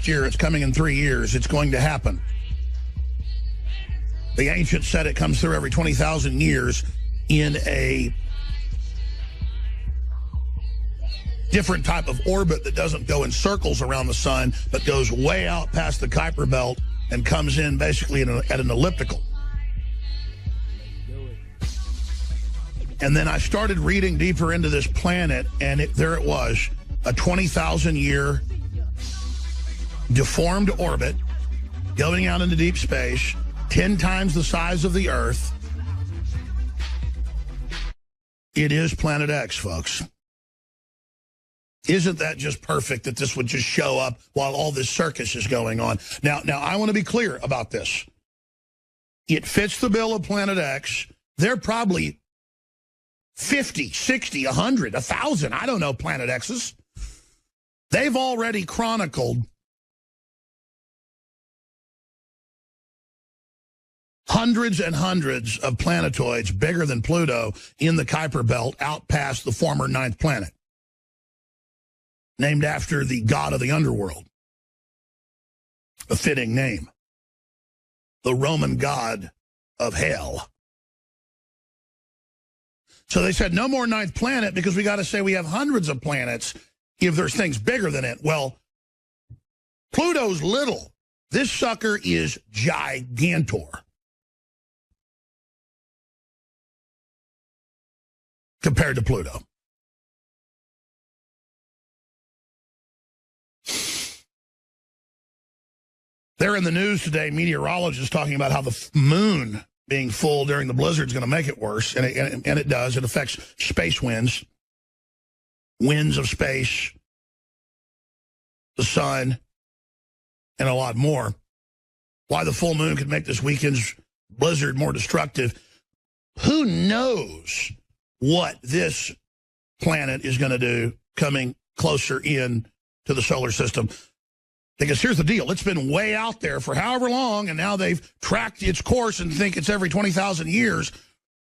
next year. It's coming in 3 years. It's going to happen. The ancients said it comes through every 20,000 years in a different type of orbit that doesn't go in circles around the sun, but goes way out past the Kuiper Belt and comes in basically at an elliptical. And then I started reading deeper into this planet, and there it was, a 20,000-year deformed orbit going out into deep space, 10 times the size of the Earth. It is Planet X, folks. Isn't that just perfect that this would just show up while all this circus is going on? Now, I want to be clear about this. It fits the bill of Planet X. They're probably 50, 60, 100, 1,000, I don't know, Planet X's. They've already chronicled hundreds and hundreds of planetoids bigger than Pluto in the Kuiper Belt out past the former 9th planet, named after the god of the underworld. A fitting name. The Roman god of hell. So they said no more 9th planet because we got to say we have hundreds of planets if there's things bigger than it. Well, Pluto's little. This sucker is gigantor compared to Pluto. They're in the news today, meteorologists talking about how the moon being full during the blizzard is going to make it worse, and it does. It affects space winds, winds of space, the sun, and a lot more. Why the full moon could make this weekend's blizzard more destructive. Who knows what this planet is going to do coming closer in to the solar system? Because here's the deal. It's been way out there for however long, and now they've tracked its course and think it's every 20,000 years,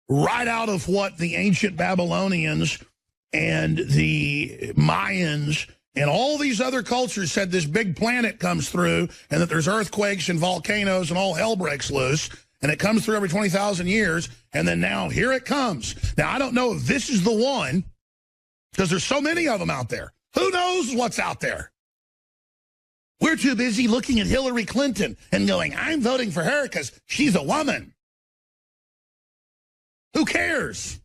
right out of what the ancient Babylonians and the Mayans and all these other cultures said this big planet comes through and that there's earthquakes and volcanoes and all hell breaks loose, and it comes through every 20,000 years, and then now here it comes. Now, I don't know if this is the one, because there's so many of them out there. Who knows what's out there? We're too busy looking at Hillary Clinton and going, I'm voting for her because she's a woman. Who cares?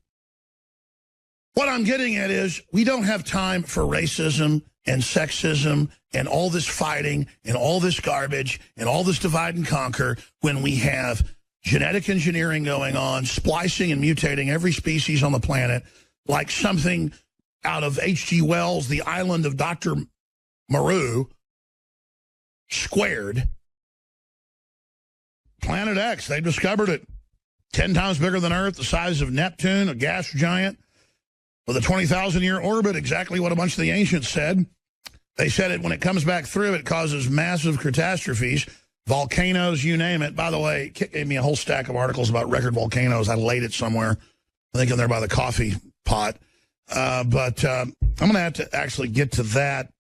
What I'm getting at is we don't have time for racism and sexism and all this fighting and all this garbage and all this divide and conquer when we have genetic engineering going on, splicing and mutating every species on the planet like something out of H.G. Wells' The Island of Dr. Moreau, squared. Planet X, they discovered it. 10 times bigger than Earth, the size of Neptune, a gas giant, with a 20,000-year orbit, exactly what a bunch of the ancients said. They said it when it comes back through, it causes massive catastrophes, volcanoes, you name it. By the way, Kit gave me a whole stack of articles about record volcanoes. I laid it somewhere, I think in there by the coffee pot. But I'm going to have to actually get to that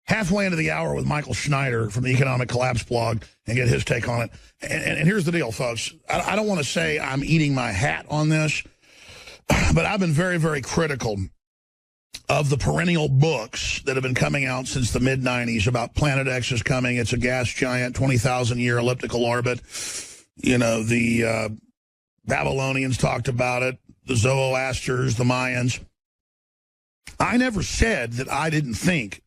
halfway into the hour with Michael Schneider from the Economic Collapse blog and get his take on it. And here's the deal, folks. I don't want to say I'm eating my hat on this, but I've been very, very critical of the perennial books that have been coming out since the mid-'90s about Planet X is coming. It's a gas giant, 20,000-year elliptical orbit. You know, the Babylonians talked about it, the Zoroasters, the Mayans. I never said that I didn't think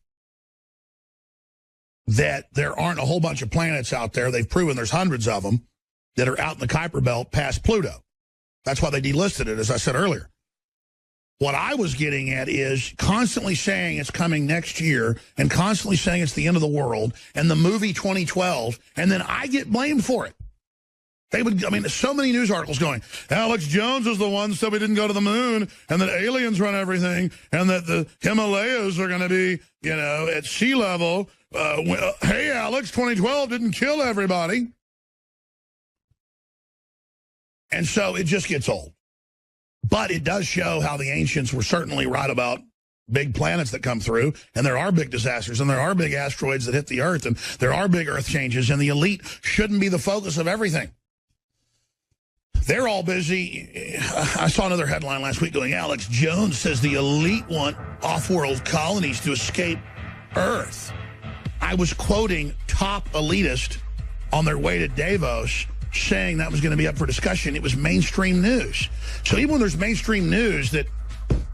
that there aren't a whole bunch of planets out there. They've proven there's hundreds of them that are out in the Kuiper Belt past Pluto. That's why they delisted it, as I said earlier. What I was getting at is constantly saying it's coming next year and constantly saying it's the end of the world and the movie 2012, and then I get blamed for it. They would, I mean, so many news articles going, Alex Jones is the one that said we didn't go to the moon and that aliens run everything and that the Himalayas are going to be, you know, at sea level. Hey, Alex, 2012 didn't kill everybody. And so it just gets old. But it does show how the ancients were certainly right about big planets that come through, and there are big disasters, and there are big asteroids that hit the Earth, and there are big Earth changes, and the elite shouldn't be the focus of everything. They're all busy. I saw another headline last week going, Alex Jones says the elite want off-world colonies to escape Earth. I was quoting top elitist on their way to Davos saying that was going to be up for discussion. It was mainstream news. So even when there's mainstream news that,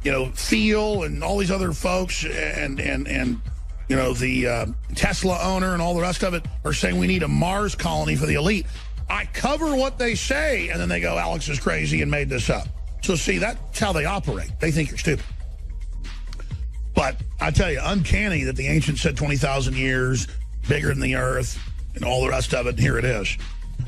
you know, Thiel and all these other folks and you know, the Tesla owner and all the rest of it are saying we need a Mars colony for the elite, I cover what they say, and then they go, Alex is crazy and made this up. So see, that's how they operate. They think you're stupid. But I tell you, uncanny that the ancients said 20,000 years, bigger than the Earth, and all the rest of it, and here it is.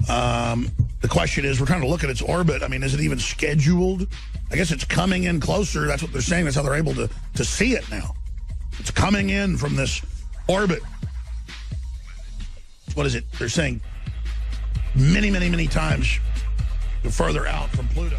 The question is, we're trying to look at its orbit. I mean, is it even scheduled? I guess it's coming in closer. That's what they're saying. That's how they're able to see it now. It's coming in from this orbit. What is it? They're saying many, many, many times further out from Pluto.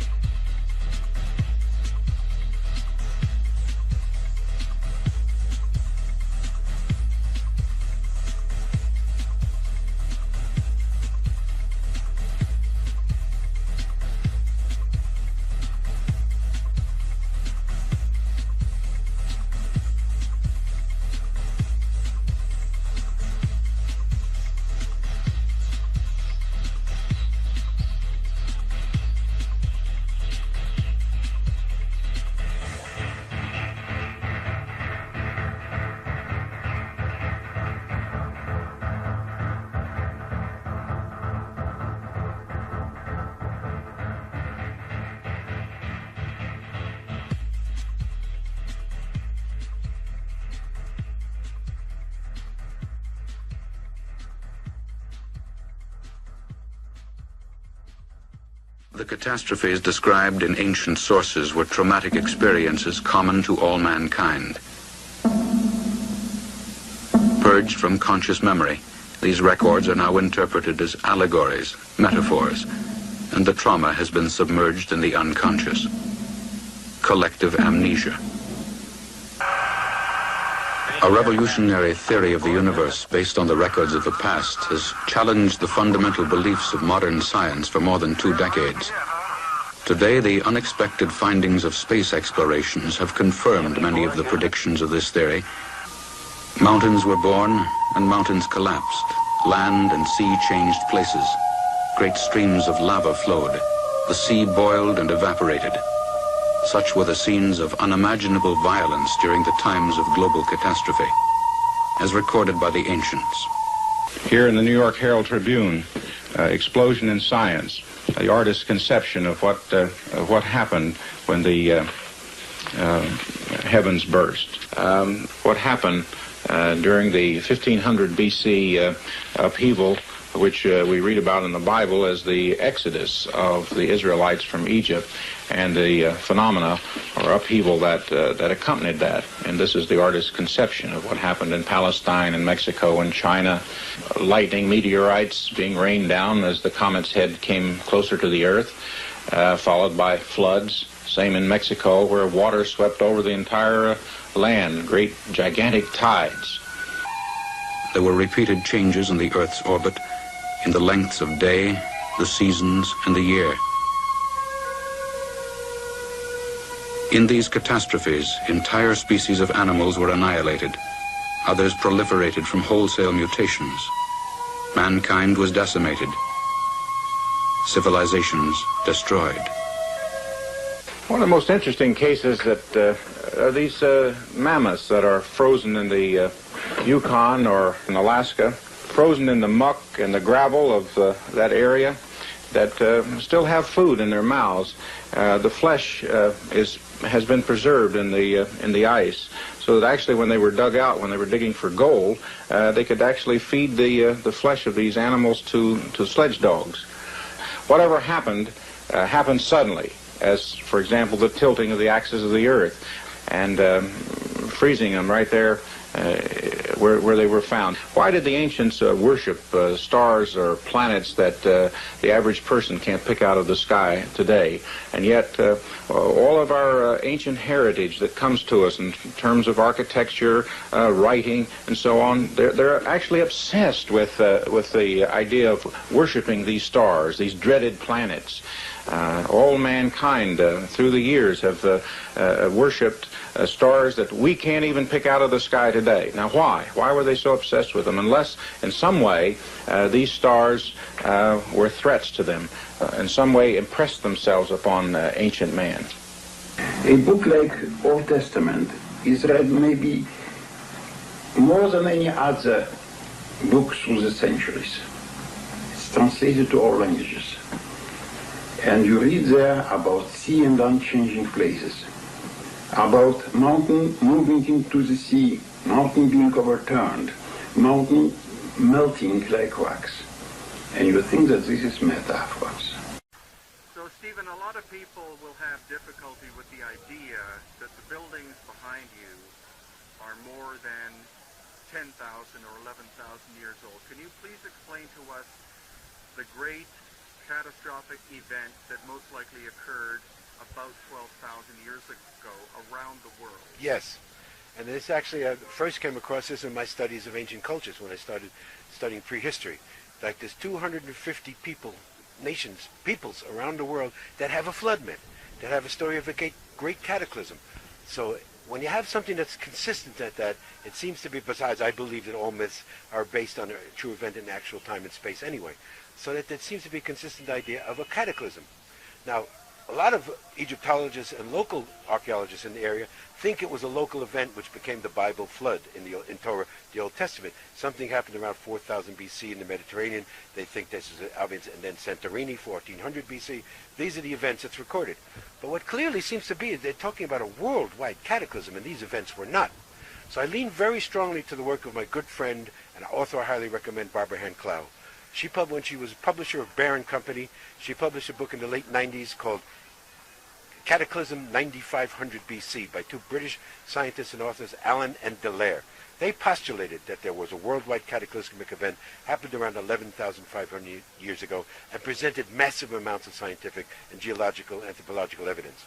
The catastrophes described in ancient sources were traumatic experiences common to all mankind. Purged from conscious memory, these records are now interpreted as allegories, metaphors, and the trauma has been submerged in the unconscious. Collective amnesia. A revolutionary theory of the universe based on the records of the past has challenged the fundamental beliefs of modern science for more than 2 decades. Today, the unexpected findings of space explorations have confirmed many of the predictions of this theory. Mountains were born and mountains collapsed. Land and sea changed places. Great streams of lava flowed. The sea boiled and evaporated. Such were the scenes of unimaginable violence during the times of global catastrophe, as recorded by the ancients. Here in the New York Herald Tribune, Explosion in Science, the artist's conception of what happened when the heavens burst. What happened during the 1500 BC upheaval, which we read about in the Bible as the exodus of the Israelites from Egypt, and the phenomena or upheaval that accompanied that. And this is the artist's conception of what happened in Palestine and Mexico and China. Lightning, meteorites being rained down as the comet's head came closer to the earth, followed by floods. Same in Mexico, where water swept over the entire land, great gigantic tides. There were repeated changes in the Earth's orbit, in the lengths of day, the seasons, and the year. In these catastrophes, entire species of animals were annihilated. Others proliferated from wholesale mutations. Mankind was decimated. Civilizations destroyed. One of the most interesting cases that are these mammoths that are frozen in the Yukon or in Alaska, frozen in the muck and the gravel of that area, that still have food in their mouths. The flesh has been preserved in the ice, so that actually when they were dug out, when they were digging for gold, they could actually feed the flesh of these animals to sledge dogs. Whatever happened happened suddenly, as for example the tilting of the axis of the earth and freezing them right there where they were found. Why did the ancients worship stars or planets that the average person can't pick out of the sky today? And yet all of our ancient heritage that comes to us in terms of architecture, writing, and so on, they're actually obsessed with the idea of worshiping these stars, these dreaded planets. All mankind through the years have worshipped stars that we can't even pick out of the sky today. Now why? Why were they so obsessed with them? Unless in some way these stars were threats to them, in some way impressed themselves upon ancient man. A book like Old Testament is read maybe more than any other book through the centuries. It's translated to all languages. And you read there about sea and land changing places, about mountain moving into the sea, mountain being overturned, mountain melting like wax. And you think that this is metaphors. So, Stephen, a lot of people will have difficulty with the idea that the buildings behind you are more than 10,000 or 11,000 years old. Can you please explain to us the great catastrophic event that most likely occurred about 12,000 years ago around the world? Yes, and this actually, I first came across this in my studies of ancient cultures when I started studying prehistory. Like there's 250 peoples around the world that have a flood myth, that have a story of a great cataclysm. So when you have something that's consistent at that, it seems to be, besides I believe that all myths are based on a true event in actual time and space anyway, so that seems to be a consistent idea of a cataclysm. Now, a lot of Egyptologists and local archaeologists in the area think it was a local event which became the Bible flood in Torah, the Old Testament. Something happened around 4000 BC in the Mediterranean. They think this is and then Santorini, 1400 BC. These are the events that's recorded. But what clearly seems to be is they're talking about a worldwide cataclysm, and these events were not. So I lean very strongly to the work of my good friend and author I highly recommend, Barbara Hand-Clough. When she was a publisher of Barron Company, she published a book in the late 90s called Cataclysm 9500 BC by two British scientists and authors, Allen and Dallaire. They postulated that there was a worldwide cataclysmic event happened around 11,500 years ago and presented massive amounts of scientific and geological, anthropological evidence.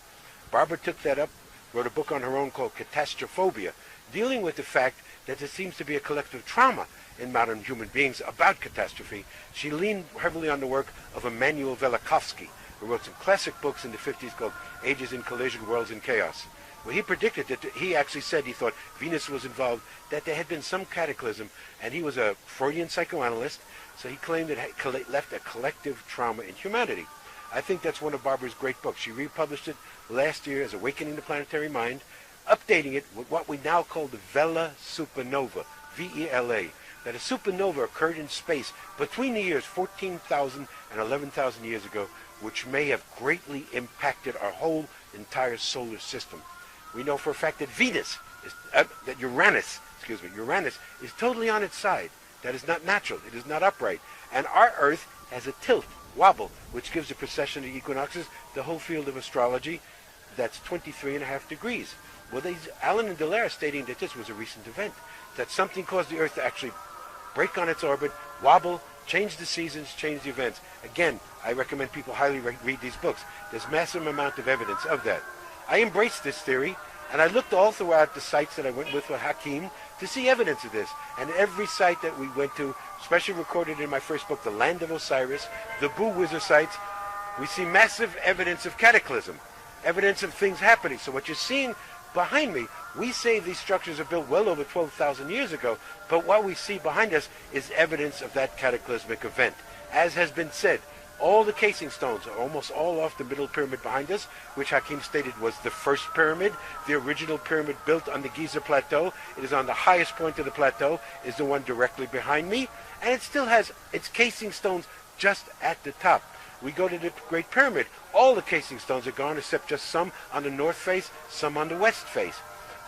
Barbara took that up, wrote a book on her own called Catastrophobia, dealing with the fact that there seems to be a collective trauma in modern human beings about catastrophe. She leaned heavily on the work of Immanuel Velikovsky, who wrote some classic books in the 50s called Ages in Collision, Worlds in Chaos. Well, he predicted that he actually said he thought Venus was involved, that there had been some cataclysm, and he was a Freudian psychoanalyst, so he claimed it left a collective trauma in humanity. I think that's one of Barbara's great books. She republished it last year as Awakening the Planetary Mind, updating it with what we now call the Vela supernova, V-E-L-A, that a supernova occurred in space between the years 14,000 and 11,000 years ago, which may have greatly impacted our whole entire solar system. We know for a fact that Uranus is totally on its side. That is not natural. It is not upright. And our Earth has a tilt, wobble, which gives the precession of the equinoxes, the whole field of astrology, that's 23.5 degrees. Well, Allen and Dallaire stating that this was a recent event, that something caused the Earth to actually break on its orbit, wobble, change the seasons, change the events. Again, I recommend people highly read these books. There's massive amount of evidence of that. I embraced this theory, and I looked all throughout the sites that I went with Hakim to see evidence of this. And every site that we went to, especially recorded in my first book, The Land of Osiris, the Boo Wizard sites, we see massive evidence of cataclysm, evidence of things happening. So what you're seeing behind me, we say these structures are built well over 12,000 years ago, but what we see behind us is evidence of that cataclysmic event. As has been said, all the casing stones are almost all off the middle pyramid behind us, which Hakim stated was the first pyramid. The original pyramid built on the Giza Plateau, it is on the highest point of the plateau, is the one directly behind me, and it still has its casing stones just at the top. We go to the Great Pyramid, all the casing stones are gone except just some on the north face, some on the west face.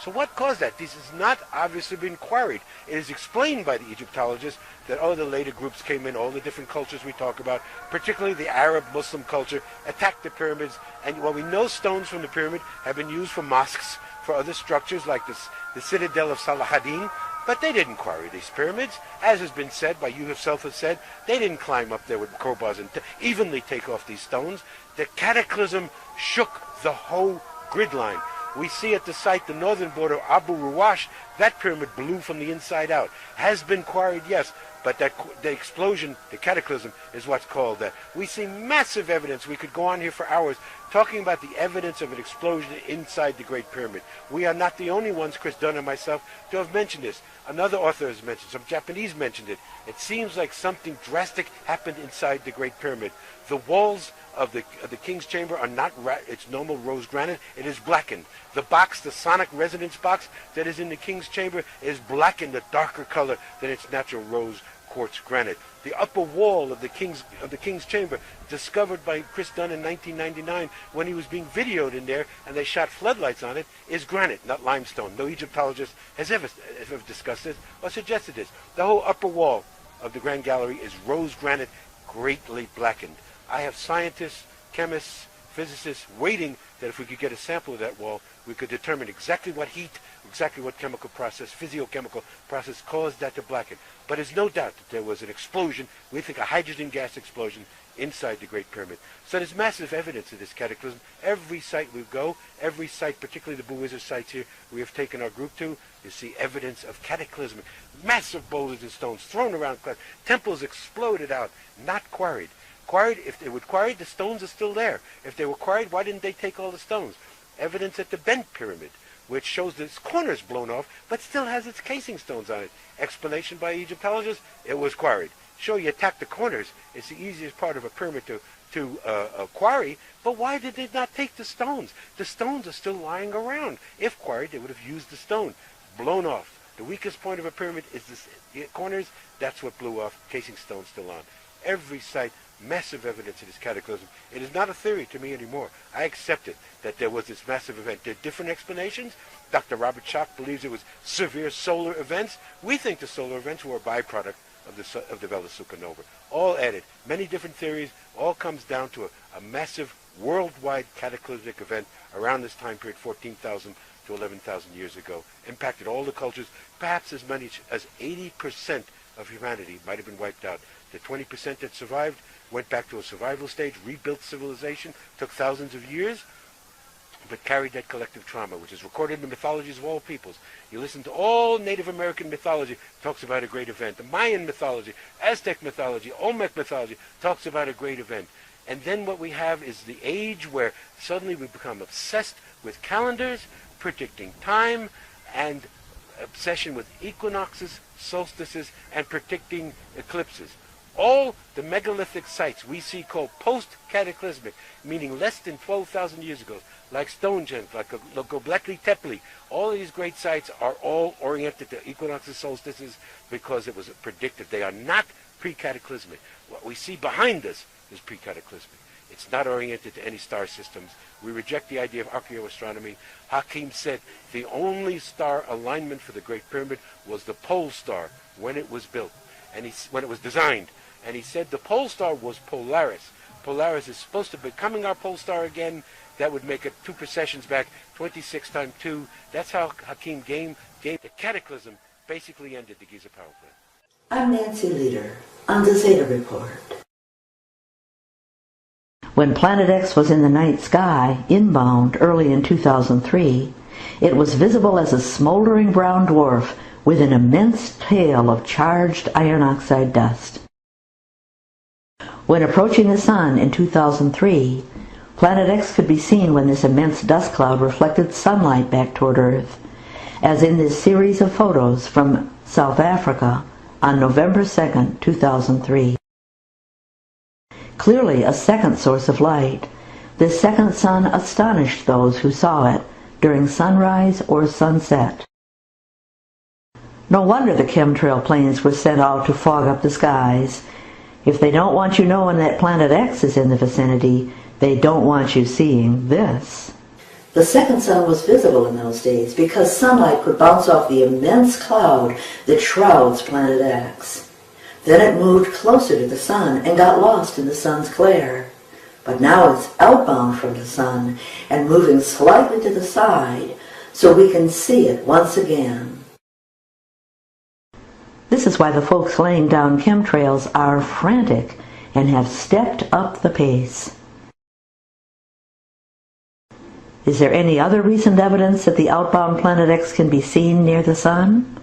So what caused that? This has not obviously been queried. It is explained by the Egyptologists that, the later groups came in, all the different cultures we talk about, particularly the Arab Muslim culture, attacked the pyramids. And we know stones from the pyramid have been used for mosques for other structures like the citadel of Salahadin, but they didn't quarry these pyramids. As has been said, by you yourself have said, they didn't climb up there with crowbars and evenly take off these stones. The cataclysm shook the whole grid line. We see at the site, the northern border, Abu Ruwash, that pyramid blew from the inside out. Has been quarried, yes, but the explosion, the cataclysm, is what's called that. We see massive evidence. We could go on here for hours talking about the evidence of an explosion inside the Great Pyramid. We are not the only ones, Chris Dunn and myself, to have mentioned this. Another author has mentioned, some Japanese mentioned it. It seems like something drastic happened inside the Great Pyramid. The walls of the King's Chamber are not it's normal rose granite. It is blackened. The box, the sonic resonance box that is in the King's Chamber, is blackened a darker color than its natural rose quartz granite. The upper wall of the King's Chamber, discovered by Chris Dunn in 1999 when he was being videoed in there and they shot floodlights on it, is granite, not limestone. No Egyptologist has ever discussed this or suggested this. The whole upper wall of the Grand Gallery is rose granite, greatly blackened. I have scientists, chemists, physicists waiting that if we could get a sample of that wall, we could determine exactly what heat, exactly what chemical process, physiochemical process caused that to blacken. But there's no doubt that there was an explosion, we think a hydrogen gas explosion, inside the Great Pyramid. So there's massive evidence of this cataclysm. Every site we go, every site, particularly the Buwizer sites here, we have taken our group to, you see evidence of cataclysm. Massive boulders and stones thrown around, temples exploded out, not quarried. Quarried, if they were quarried, the stones are still there. If they were quarried, why didn't they take all the stones? Evidence at the Bent Pyramid, which shows that its corners blown off, but still has its casing stones on it. Explanation by Egyptologists, it was quarried. Sure, you attack the corners. It's the easiest part of a pyramid to quarry, but why did they not take the stones? The stones are still lying around. If quarried, they would have used the stone. Blown off. The weakest point of a pyramid is the corners. That's what blew off. Casing stone still on. Every site, massive evidence of this cataclysm. It is not a theory to me anymore. I accept it, that there was this massive event. There are different explanations. Dr. Robert Schoch believes it was severe solar events. We think the solar events were a byproduct of the Vela supernova. All added. Many different theories. All comes down to a massive worldwide cataclysmic event around this time period, 14,000 to 11,000 years ago. Impacted all the cultures. Perhaps as many as 80% of humanity might have been wiped out. The 20% that survived went back to a survival stage, rebuilt civilization, took thousands of years, but carried that collective trauma, which is recorded in the mythologies of all peoples. You listen to all Native American mythology, talks about a great event. The Mayan mythology, Aztec mythology, Olmec mythology talks about a great event. And then what we have is the age where suddenly we become obsessed with calendars, predicting time, and obsession with equinoxes, solstices, and predicting eclipses. All the megalithic sites we see called post-cataclysmic, meaning less than 12,000 years ago, like Stonehenge, like Göbekli Tepe, all of these great sites are all oriented to equinoxes, solstices, because it was predicted. They are not pre-cataclysmic. What we see behind us is pre-cataclysmic. It's not oriented to any star systems. We reject the idea of archaeoastronomy. Hakim said the only star alignment for the Great Pyramid was the pole star when it was built, and when it was designed. And he said the pole star was Polaris. Polaris is supposed to be becoming our pole star again. That would make it 2 precessions back, 26 times 2. That's how Hakim gave the cataclysm, basically ended the Giza power plant. I'm Nancy Leader on the Zeta Report. When Planet X was in the night sky, inbound, early in 2003, it was visible as a smoldering brown dwarf with an immense tail of charged iron oxide dust. When approaching the Sun in 2003, Planet X could be seen when this immense dust cloud reflected sunlight back toward Earth, as in this series of photos from South Africa on November 2nd, 2003. Clearly a second source of light, this second sun astonished those who saw it during sunrise or sunset. No wonder the chemtrail planes were sent out to fog up the skies. If they don't want you knowing that Planet X is in the vicinity, they don't want you seeing this. The second sun was visible in those days because sunlight could bounce off the immense cloud that shrouds Planet X. Then it moved closer to the sun and got lost in the sun's glare. But now it's outbound from the sun and moving slightly to the side, so we can see it once again. This is why the folks laying down chemtrails are frantic and have stepped up the pace. Is there any other recent evidence that the outbound Planet X can be seen near the Sun?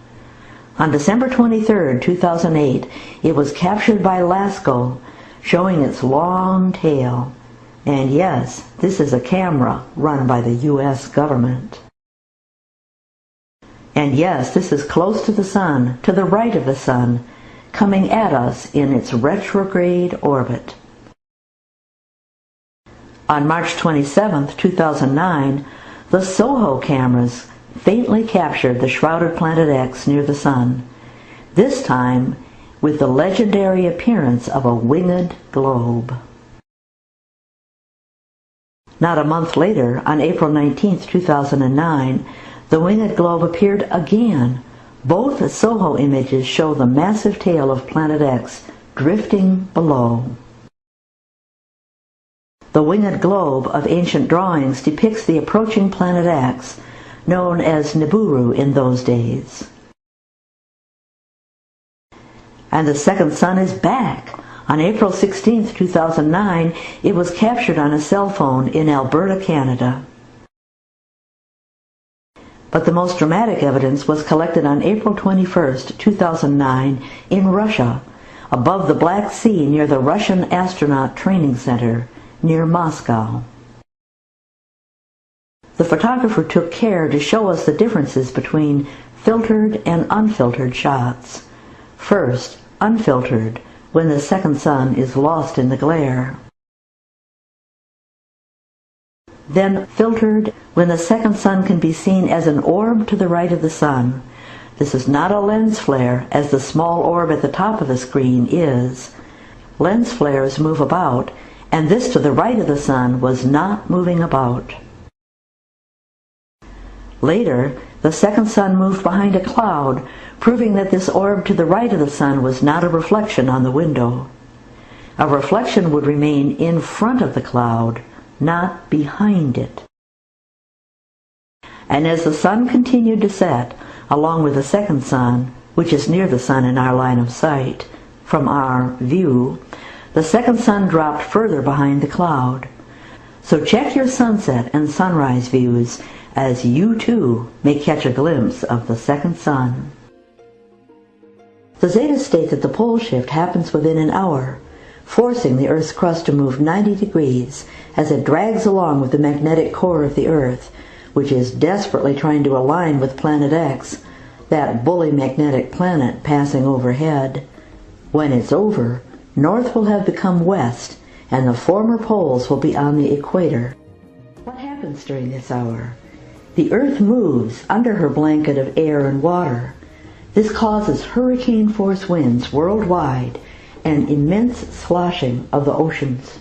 On December 23, 2008, it was captured by LASCO, showing its long tail. And yes, this is a camera run by the U.S. government. And yes, this is close to the Sun, to the right of the Sun, coming at us in its retrograde orbit. On March 27, 2009, the SOHO cameras faintly captured the shrouded Planet X near the Sun, this time with the legendary appearance of a winged globe. Not a month later, on April 19, 2009, the winged globe appeared again. Both SOHO images show the massive tail of Planet X drifting below. The winged globe of ancient drawings depicts the approaching Planet X, known as Nibiru in those days. And the second sun is back. On April 16, 2009, it was captured on a cell phone in Alberta, Canada. But the most dramatic evidence was collected on April 21, 2009, in Russia, above the Black Sea near the Russian Astronaut Training Center, near Moscow. The photographer took care to show us the differences between filtered and unfiltered shots. First, unfiltered, when the second sun is lost in the glare. Then filtered, when the second sun can be seen as an orb to the right of the sun. This is not a lens flare, as the small orb at the top of the screen is. Lens flares move about, and this to the right of the sun was not moving about. Later, the second sun moved behind a cloud, proving that this orb to the right of the sun was not a reflection on the window. A reflection would remain in front of the cloud, not behind it. And as the sun continued to set, along with the second sun, which is near the sun in our line of sight, from our view, the second sun dropped further behind the cloud. So check your sunset and sunrise views, as you too may catch a glimpse of the second sun. The Zetas state that the pole shift happens within an hour, forcing the Earth's crust to move 90 degrees as it drags along with the magnetic core of the Earth, which is desperately trying to align with Planet X, that bully magnetic planet passing overhead. When it's over, north will have become west, and the former poles will be on the equator. What happens during this hour? The Earth moves under her blanket of air and water. This causes hurricane-force winds worldwide and immense sloshing of the oceans.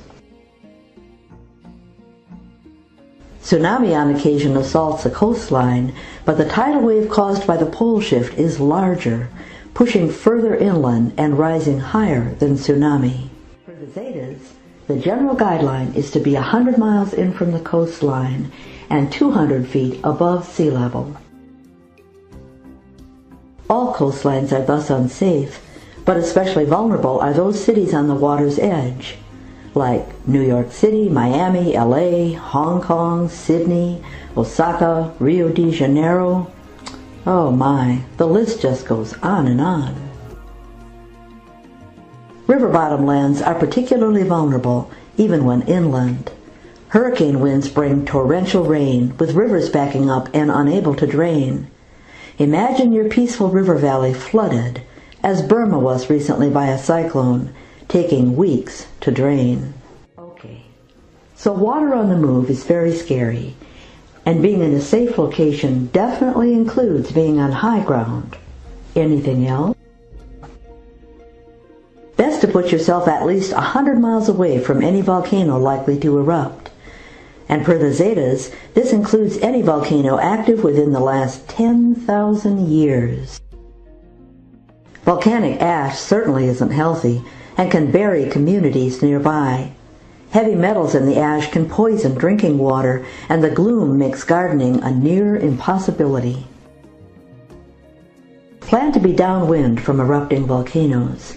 Tsunami on occasion assaults the coastline, but the tidal wave caused by the pole shift is larger, pushing further inland and rising higher than tsunami. For the Zetas, the general guideline is to be 100 miles in from the coastline and 200 feet above sea level. All coastlines are thus unsafe, but especially vulnerable are those cities on the water's edge, like New York City, Miami, LA, Hong Kong, Sydney, Osaka, Rio de Janeiro. Oh my, the list just goes on and on. River bottom lands are particularly vulnerable, even when inland. Hurricane winds bring torrential rain, with rivers backing up and unable to drain. Imagine your peaceful river valley flooded, as Burma was recently by a cyclone, taking weeks to drain. Okay, so water on the move is very scary, and being in a safe location definitely includes being on high ground. Anything else? Best to put yourself at least 100 miles away from any volcano likely to erupt. And per the Zetas, this includes any volcano active within the last 10,000 years. Volcanic ash certainly isn't healthy and can bury communities nearby. Heavy metals in the ash can poison drinking water, and the gloom makes gardening a near impossibility. Plan to be downwind from erupting volcanoes.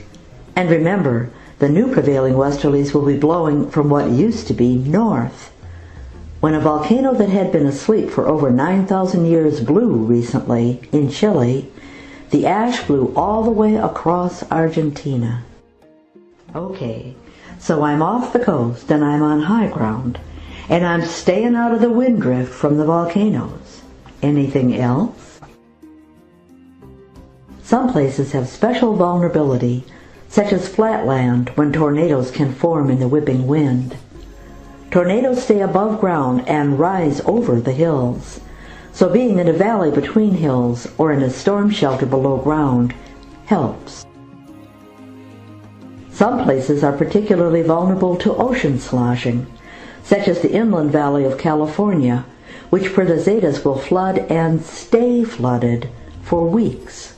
And remember, the new prevailing westerlies will be blowing from what used to be north. When a volcano that had been asleep for over 9,000 years blew recently in Chile, the ash blew all the way across Argentina. Okay, so I'm off the coast and I'm on high ground, and I'm staying out of the wind drift from the volcanoes. Anything else? Some places have special vulnerability, such as flatland when tornadoes can form in the whipping wind. Tornadoes stay above ground and rise over the hills, so being in a valley between hills or in a storm shelter below ground helps. Some places are particularly vulnerable to ocean sloshing, such as the inland valley of California, which per the Zetas will flood and stay flooded for weeks.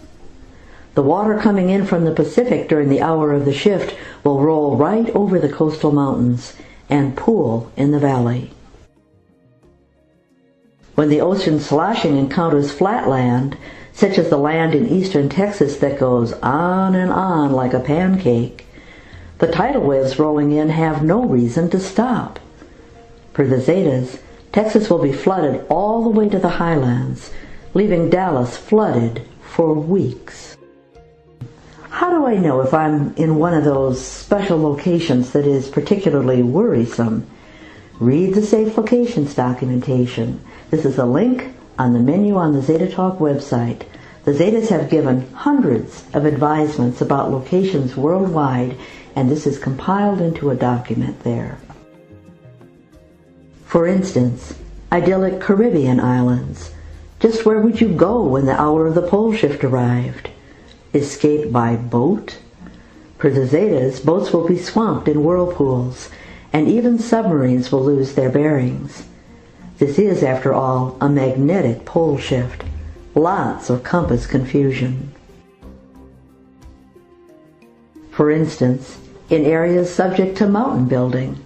The water coming in from the Pacific during the hour of the shift will roll right over the coastal mountains and pool in the valley. When the ocean sloshing encounters flat land, such as the land in eastern Texas that goes on and on like a pancake, the tidal waves rolling in have no reason to stop. Per the Zetas, Texas will be flooded all the way to the highlands, leaving Dallas flooded for weeks. How do I know if I'm in one of those special locations that is particularly worrisome? Read the Safe Locations documentation. This is a link on the menu on the Zeta Talk website. The Zetas have given hundreds of advisements about locations worldwide, and this is compiled into a document there. For instance, idyllic Caribbean islands. Just where would you go when the hour of the pole shift arrived? Escape by boat? Per the Zetas, boats will be swamped in whirlpools, and even submarines will lose their bearings. This is, after all, a magnetic pole shift. Lots of compass confusion. For instance, in areas subject to mountain building,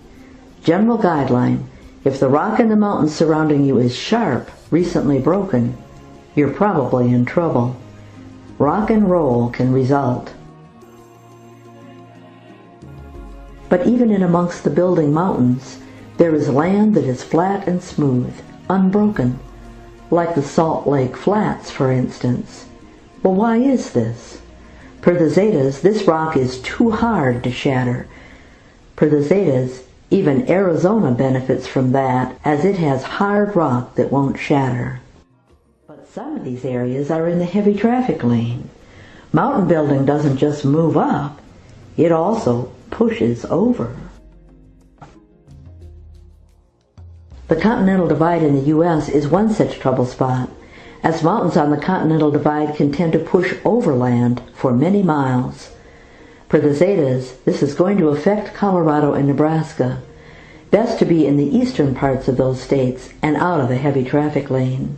general guideline: if the rock in the mountains surrounding you is sharp, recently broken, you're probably in trouble. Rock and roll can result. But even in amongst the building mountains, there is land that is flat and smooth, unbroken, like the Salt Lake Flats, for instance. Well, why is this? Per the Zetas, this rock is too hard to shatter. Per the Zetas, even Arizona benefits from that, as it has hard rock that won't shatter. But some of these areas are in the heavy traffic lane. Mountain building doesn't just move up, it also pushes over. The Continental Divide in the U.S. is one such trouble spot, as mountains on the Continental Divide can tend to push overland for many miles. Per the Zetas, this is going to affect Colorado and Nebraska. Best to be in the eastern parts of those states and out of the heavy traffic lane.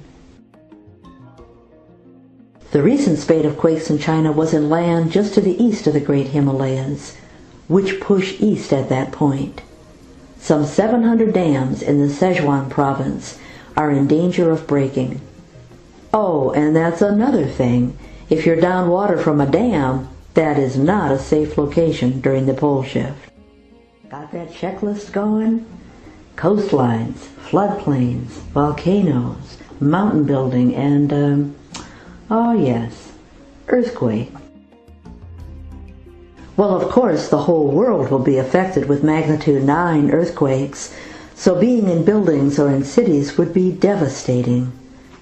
The recent spate of quakes in China was in land just to the east of the Great Himalayas, which push east at that point. Some 700 dams in the Sichuan province are in danger of breaking. Oh, and that's another thing. If you're down water from a dam, that is not a safe location during the pole shift. Got that checklist going? Coastlines, floodplains, volcanoes, mountain building, and, oh yes, earthquake. Well, of course, the whole world will be affected with magnitude 9 earthquakes, so being in buildings or in cities would be devastating.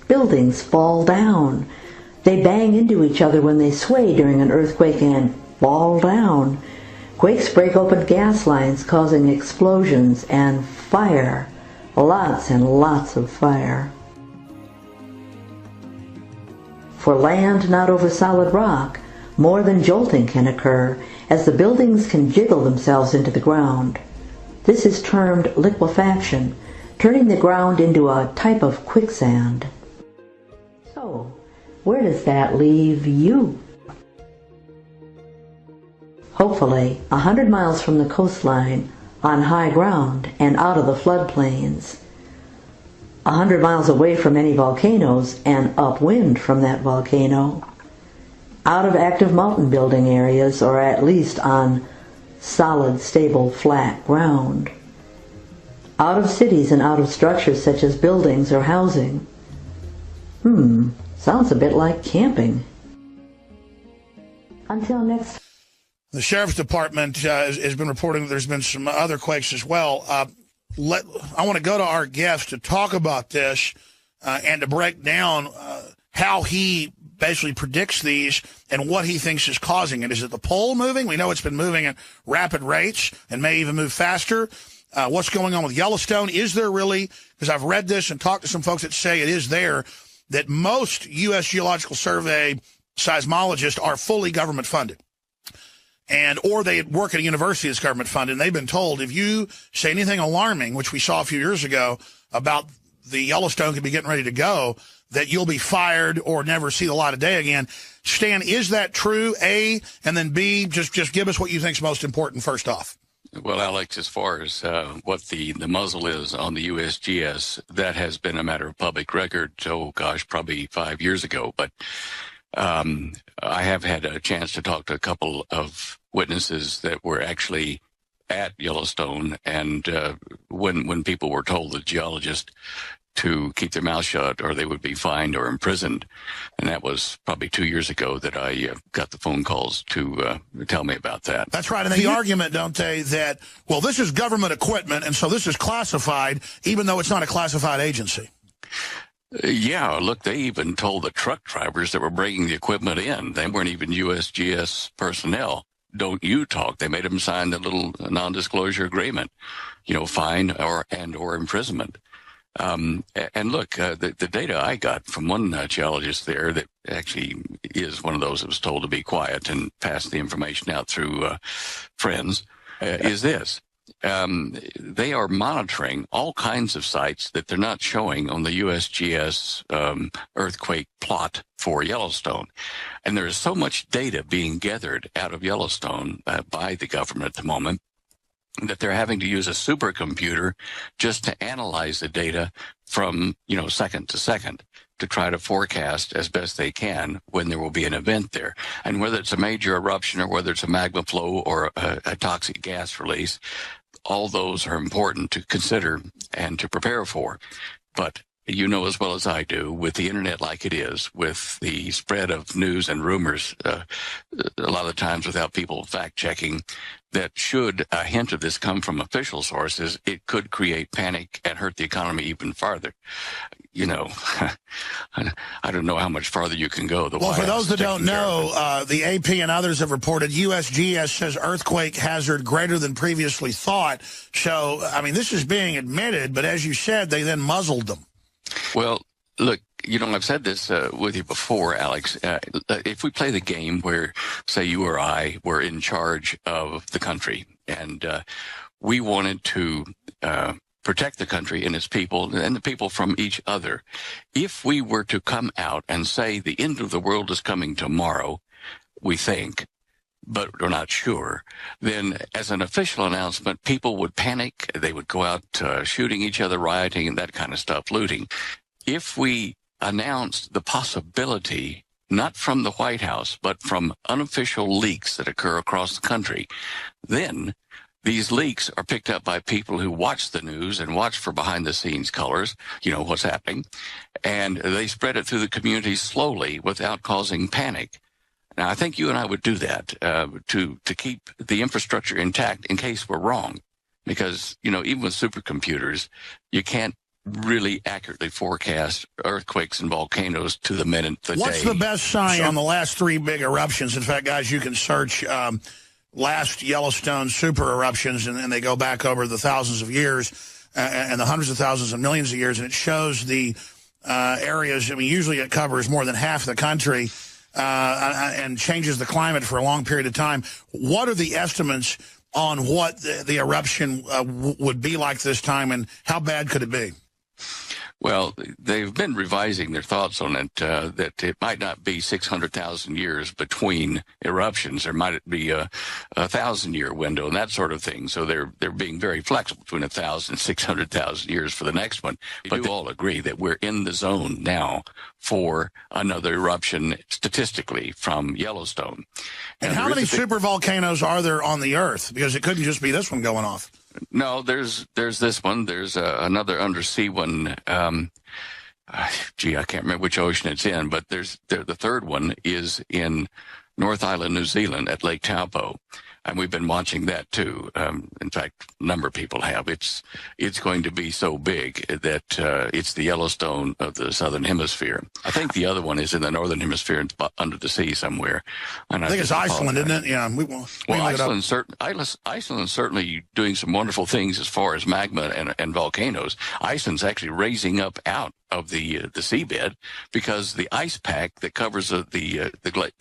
Buildings fall down. They bang into each other when they sway during an earthquake and fall down. Quakes break open gas lines, causing explosions and fire. Lots and lots of fire. For land not over solid rock, more than jolting can occur, as the buildings can jiggle themselves into the ground. This is termed liquefaction, turning the ground into a type of quicksand. So, where does that leave you? Hopefully, 100 miles from the coastline, on high ground and out of the floodplains, 100 miles away from any volcanoes and upwind from that volcano, out of active mountain building areas, or at least on solid, stable, flat ground, out of cities and out of structures such as buildings or housing. Sounds a bit like camping. Until next. The Sheriff's Department has been reporting that there's been some other quakes as well. I want to go to our guest to talk about this and to break down how he basically predicts these and what he thinks is causing it. Is it the pole moving? We know it's been moving at rapid rates and may even move faster. What's going on with Yellowstone? Is there really, because I've read this and talked to some folks that say it is there, that most U.S. Geological Survey seismologists are fully government funded. Or they work at a university that's government funded, and they've been told if you say anything alarming, which we saw a few years ago, about the Yellowstone could be getting ready to go, that you'll be fired or never see the light of day again. Stan, is that true, A? And then B, just give us what you think is most important first off. Well, Alex, as far as what the muzzle is on the USGS, that has been a matter of public record, probably 5 years ago. But I have had a chance to talk to a couple of witnesses that were actually at Yellowstone, and when people were told, the geologist, to keep their mouth shut or they would be fined or imprisoned. And that was probably 2 years ago that I got the phone calls to tell me about that. That's right. And the argument, don't they, that, well, this is government equipment, and so this is classified, even though it's not a classified agency. Yeah, look, they even told the truck drivers that were bringing the equipment in. They weren't even USGS personnel. Don't you talk. They made them sign the little non-disclosure agreement, fine or imprisonment. And look, the data I got from one geologist there that actually is one of those that was told to be quiet and pass the information out through friends is this. They are monitoring all kinds of sites that they're not showing on the USGS earthquake plot for Yellowstone. And there is so much data being gathered out of Yellowstone by the government at the moment that they're having to use a supercomputer just to analyze the data from, second to second to try to forecast as best they can when there will be an event there. And whether it's a major eruption or whether it's a magma flow or a toxic gas release, all those are important to consider and to prepare for. But you know as well as I do, with the internet like it is, with the spread of news and rumors, a lot of the times without people fact-checking, that should a hint of this come from official sources, it could create panic and hurt the economy even farther. I don't know how much farther you can go. Well, for those that don't know, the AP and others have reported USGS says earthquake hazard greater than previously thought. So, this is being admitted, but as you said, they then muzzled them. Well, look, I've said this with you before, Alex. If we play the game where, say, you or I were in charge of the country and we wanted to protect the country and its people and the people from each other, if we were to come out and say the end of the world is coming tomorrow, we think, but we're not sure, then as an official announcement, people would panic. They would go out shooting each other, rioting, and that kind of stuff, looting. If we announced the possibility, not from the White House, but from unofficial leaks that occur across the country, then these leaks are picked up by people who watch the news and watch for behind-the-scenes colors, what's happening, and they spread it through the community slowly without causing panic. Now, I think you and I would do that to keep the infrastructure intact in case we're wrong, because, even with supercomputers, you can't really accurately forecast earthquakes and volcanoes to the minute, the day. What's the best sign on the last three big eruptions? In fact, guys, you can search last Yellowstone super eruptions, and they go back over the thousands of years and the hundreds of thousands and millions of years, and it shows the areas. Usually it covers more than half the country and changes the climate for a long period of time. What are the estimates on what the eruption would be like this time, and how bad could it be? Well, they've been revising their thoughts on it, that it might not be 600,000 years between eruptions. There might be a 1,000-year window and that sort of thing. So they're being very flexible between 1,000 and 600,000 years for the next one. But they all agree that we're in the zone now for another eruption statistically from Yellowstone. And how many supervolcanoes are there on the Earth? Because it couldn't just be this one going off. No, there's this one. There's another undersea one. I can't remember which ocean it's in, but the third one is in North Island, New Zealand, at Lake Taupo, and we've been watching that too. In fact, a number of people have. It's going to be so big that it's the Yellowstone of the Southern Hemisphere. I think the other one is in the Northern Hemisphere, under the sea somewhere. And I think it's Iceland, isn't it? Yeah. Iceland's certainly doing some wonderful things as far as magma and volcanoes. Iceland's actually raising up out of the seabed because the ice pack that covers the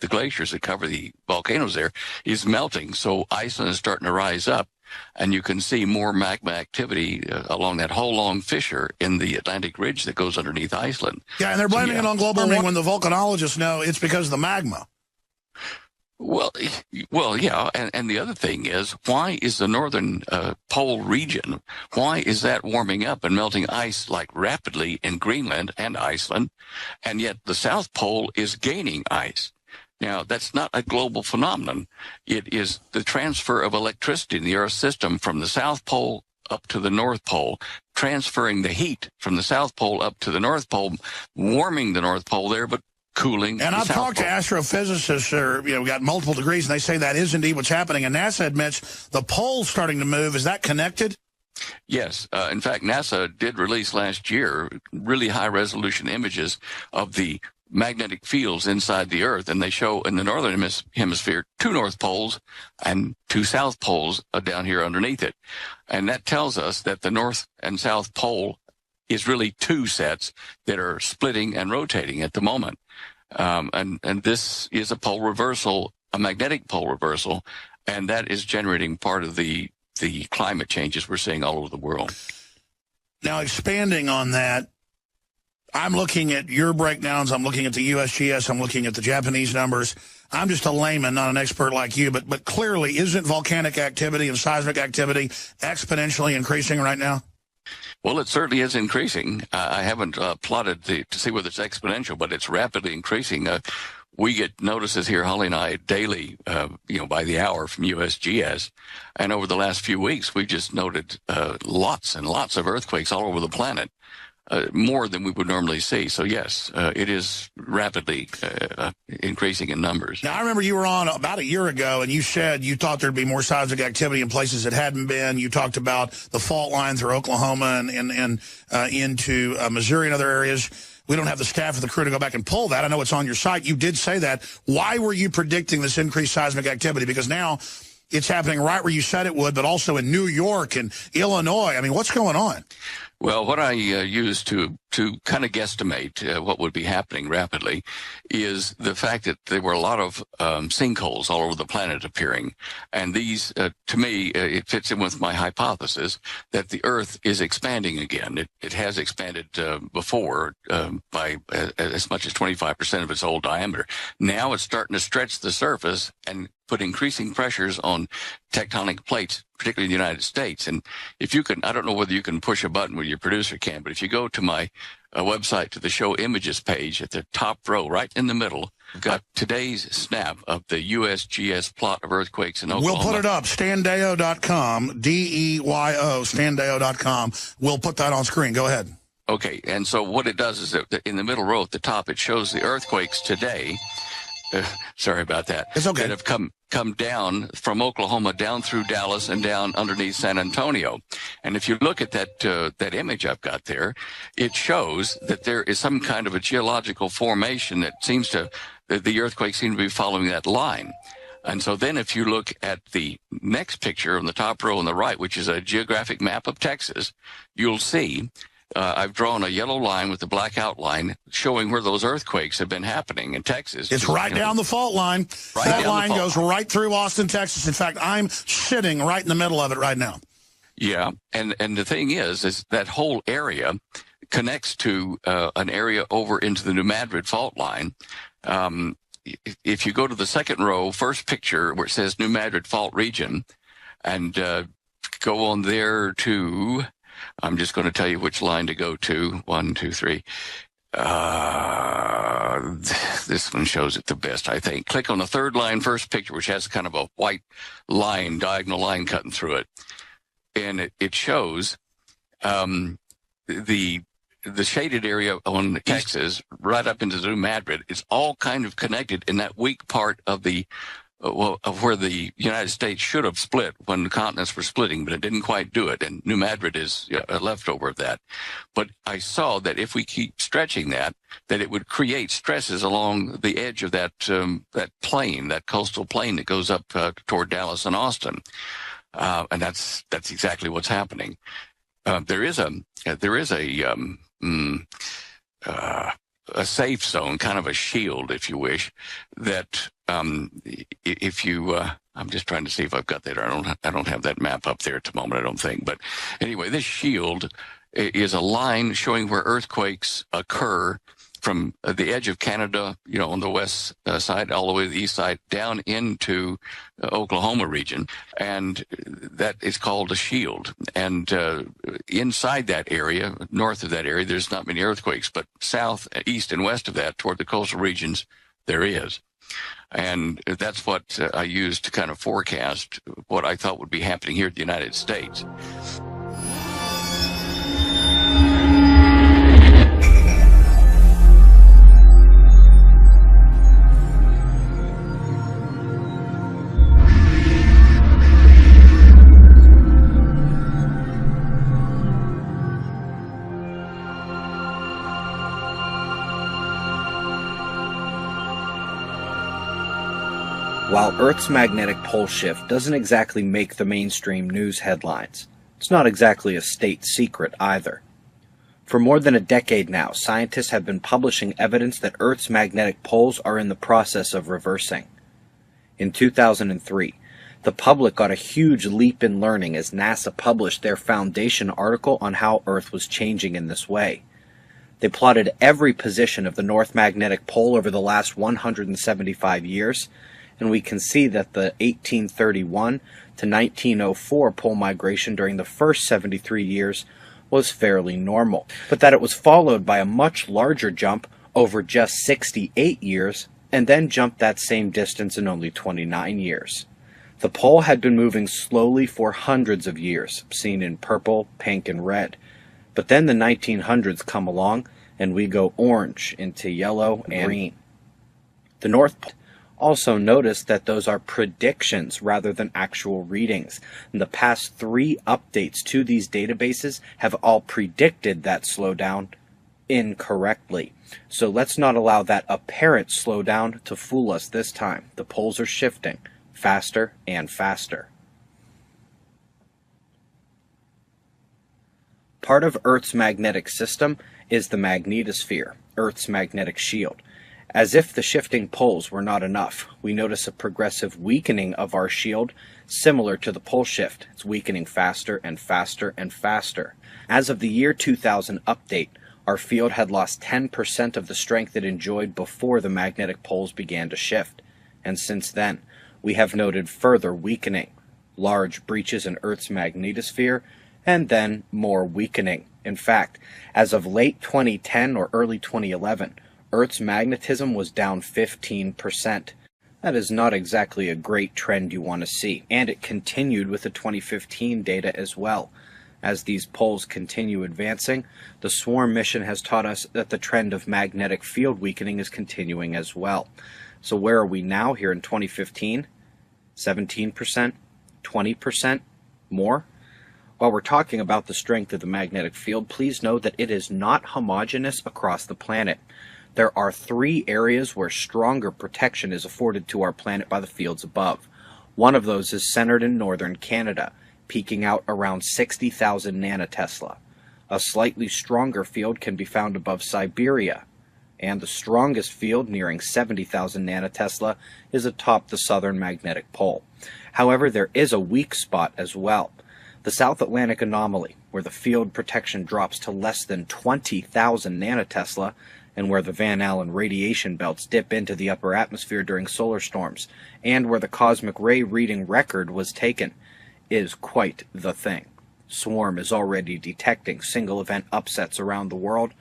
glaciers that cover the volcanoes there is melting. So Iceland is starting to rise up, and you can see more magma activity along that whole long fissure in the Atlantic Ridge that goes underneath Iceland. Yeah, and they're blaming it on global warming when the volcanologists know it's because of the magma. Well, yeah, and the other thing is, why is the northern pole region, why is that warming up and melting ice like rapidly in Greenland and Iceland, and yet the South Pole is gaining ice? Now, that's not a global phenomenon. It is the transfer of electricity in the Earth's system from the South Pole up to the North Pole, transferring the heat from the South Pole up to the North Pole, warming the North Pole there, but cooling. And I've talked to astrophysicists we got multiple degrees, and they say that is indeed what's happening. And NASA admits the pole's starting to move. Is that connected? Yes. In fact, NASA did release last year really high-resolution images of the magnetic fields inside the Earth, and they show in the northern hemisphere 2 North Poles and 2 South Poles down here underneath it. And that tells us that the North and South Pole is really 2 sets that are splitting and rotating at the moment. And this is a pole reversal, a magnetic pole reversal, and that is generating part of the climate changes we're seeing all over the world. Now, expanding on that, I'm looking at your breakdowns, I'm looking at the USGS, I'm looking at the Japanese numbers. I'm just a layman, not an expert like you, but clearly, isn't volcanic activity and seismic activity exponentially increasing right now? Well, it certainly is increasing. I haven't plotted to see whether it's exponential, but it's rapidly increasing. We get notices here, Holly and I, daily, by the hour from USGS. And over the last few weeks, we've just noted lots and lots of earthquakes all over the planet, more than we would normally see. So, yes, it is rapidly increasing in numbers. Now, I remember you were on about a year ago, and you said you thought there'd be more seismic activity in places that hadn't been. You talked about the fault line through Oklahoma and into Missouri and other areas. We don't have the staff or the crew to go back and pull that. I know it's on your site. You did say that. Why were you predicting this increased seismic activity? Because now it's happening right where you said it would, but also in New York and Illinois. I mean, what's going on? Well, what I used to kind of guesstimate what would be happening rapidly is the fact that there were a lot of sinkholes all over the planet appearing. And these, to me, it fits in with my hypothesis that the Earth is expanding again. It has expanded before by as much as 25% of its old diameter. Now it's starting to stretch the surface and put increasing pressures on tectonic plates, particularly in the United States. And if you can, I don't know whether you can push a button where your producer can, but if you go to my website, to the show images page at the top row, right in the middle, we've got today's snap of the USGS plot of earthquakes in Oklahoma. We'll put it up, standeo.com, D-E-Y-O, standeo.com. We'll put that on screen. Go ahead. Okay, and so what it does is that in the middle row at the top, it shows the earthquakes today. Sorry about that. It's okay. That have come down from Oklahoma down through Dallas and down underneath San Antonio. And if you look at that image I've got there, it shows that there is some kind of a geological formation that the earthquakes seem to be following that line. And so then if you look at the next picture on the top row on the right, which is a geographic map of Texas, you'll see I've drawn a yellow line with a black outline showing where those earthquakes have been happening in Texas. It's right down the fault line. That line goes right through Austin, Texas. In fact, I'm sitting right in the middle of it right now. Yeah, and the thing is that whole area connects to an area over into the New Madrid fault line. If you go to the second row, first picture where it says New Madrid fault region, and go on there to, I'm just going to tell you which line to go to. 1, 2, 3. This one shows it the best, I think. Click on the third line, first picture, which has kind of a white line, diagonal line cutting through it. And it shows the shaded area on Texas right up into New Madrid. It's all kind of connected in that weak part of the of where the United States should have split when the continents were splitting, but it didn't quite do it. And New Madrid is a leftover of that. But I saw that if we keep stretching that it would create stresses along the edge of that plain, that coastal plain that goes up toward Dallas and Austin. And that's exactly what's happening. There is a safe zone, kind of a shield, if you wish, that if you, I'm just trying to see if I've got that. I don't have that map up there at the moment, I don't think. But anyway, this shield is a line showing where earthquakes occur from the edge of Canada, on the west side, all the way to the east side, down into Oklahoma region. And that is called a shield. And inside that area, north of that area, there's not many earthquakes, but south, east, and west of that, toward the coastal regions, there is. And that's what I used to kind of forecast what I thought would be happening here in the United States. While Earth's magnetic pole shift doesn't exactly make the mainstream news headlines, it's not exactly a state secret either. For more than a decade now, scientists have been publishing evidence that Earth's magnetic poles are in the process of reversing. In 2003, the public got a huge leap in learning as NASA published their foundation article on how Earth was changing in this way. They plotted every position of the North Magnetic Pole over the last 175 years, and we can see that the 1831 to 1904 pole migration during the first 73 years was fairly normal, but that it was followed by a much larger jump over just 68 years, and then jumped that same distance in only 29 years. The pole had been moving slowly for hundreds of years, seen in purple, pink, and red. But then the 1900s come along, and we go orange into yellow and green. The North Pole also notice that those are predictions rather than actual readings. And the past 3 updates to these databases have all predicted that slowdown incorrectly. So let's not allow that apparent slowdown to fool us this time. The poles are shifting faster and faster. Part of Earth's magnetic system is the magnetosphere, Earth's magnetic shield. As if the shifting poles were not enough, we notice a progressive weakening of our shield, similar to the pole shift. It's weakening faster and faster and faster. As of the year 2000 update, our field had lost 10% of the strength it enjoyed before the magnetic poles began to shift. And since then, we have noted further weakening, large breaches in Earth's magnetosphere, and then more weakening. In fact, as of late 2010 or early 2011, Earth's magnetism was down 15%. That is not exactly a great trend you want to see, and it continued with the 2015 data as well. As these poles continue advancing, the SWARM mission has taught us that the trend of magnetic field weakening is continuing as well. So where are we now here in 2015? 17%? 20%? More? While we're talking about the strength of the magnetic field, please know that it is not homogeneous across the planet. There are 3 areas where stronger protection is afforded to our planet by the fields above. One of those is centered in northern Canada, peaking out around 60,000 nanotesla. A slightly stronger field can be found above Siberia, and the strongest field, nearing 70,000 nanotesla, is atop the southern magnetic pole. However, there is a weak spot as well. The South Atlantic anomaly, where the field protection drops to less than 20,000 nanotesla, and where the Van Allen radiation belts dip into the upper atmosphere during solar storms, and where the cosmic ray reading record was taken, is quite the thing. SWARM is already detecting single-event upsets around the world,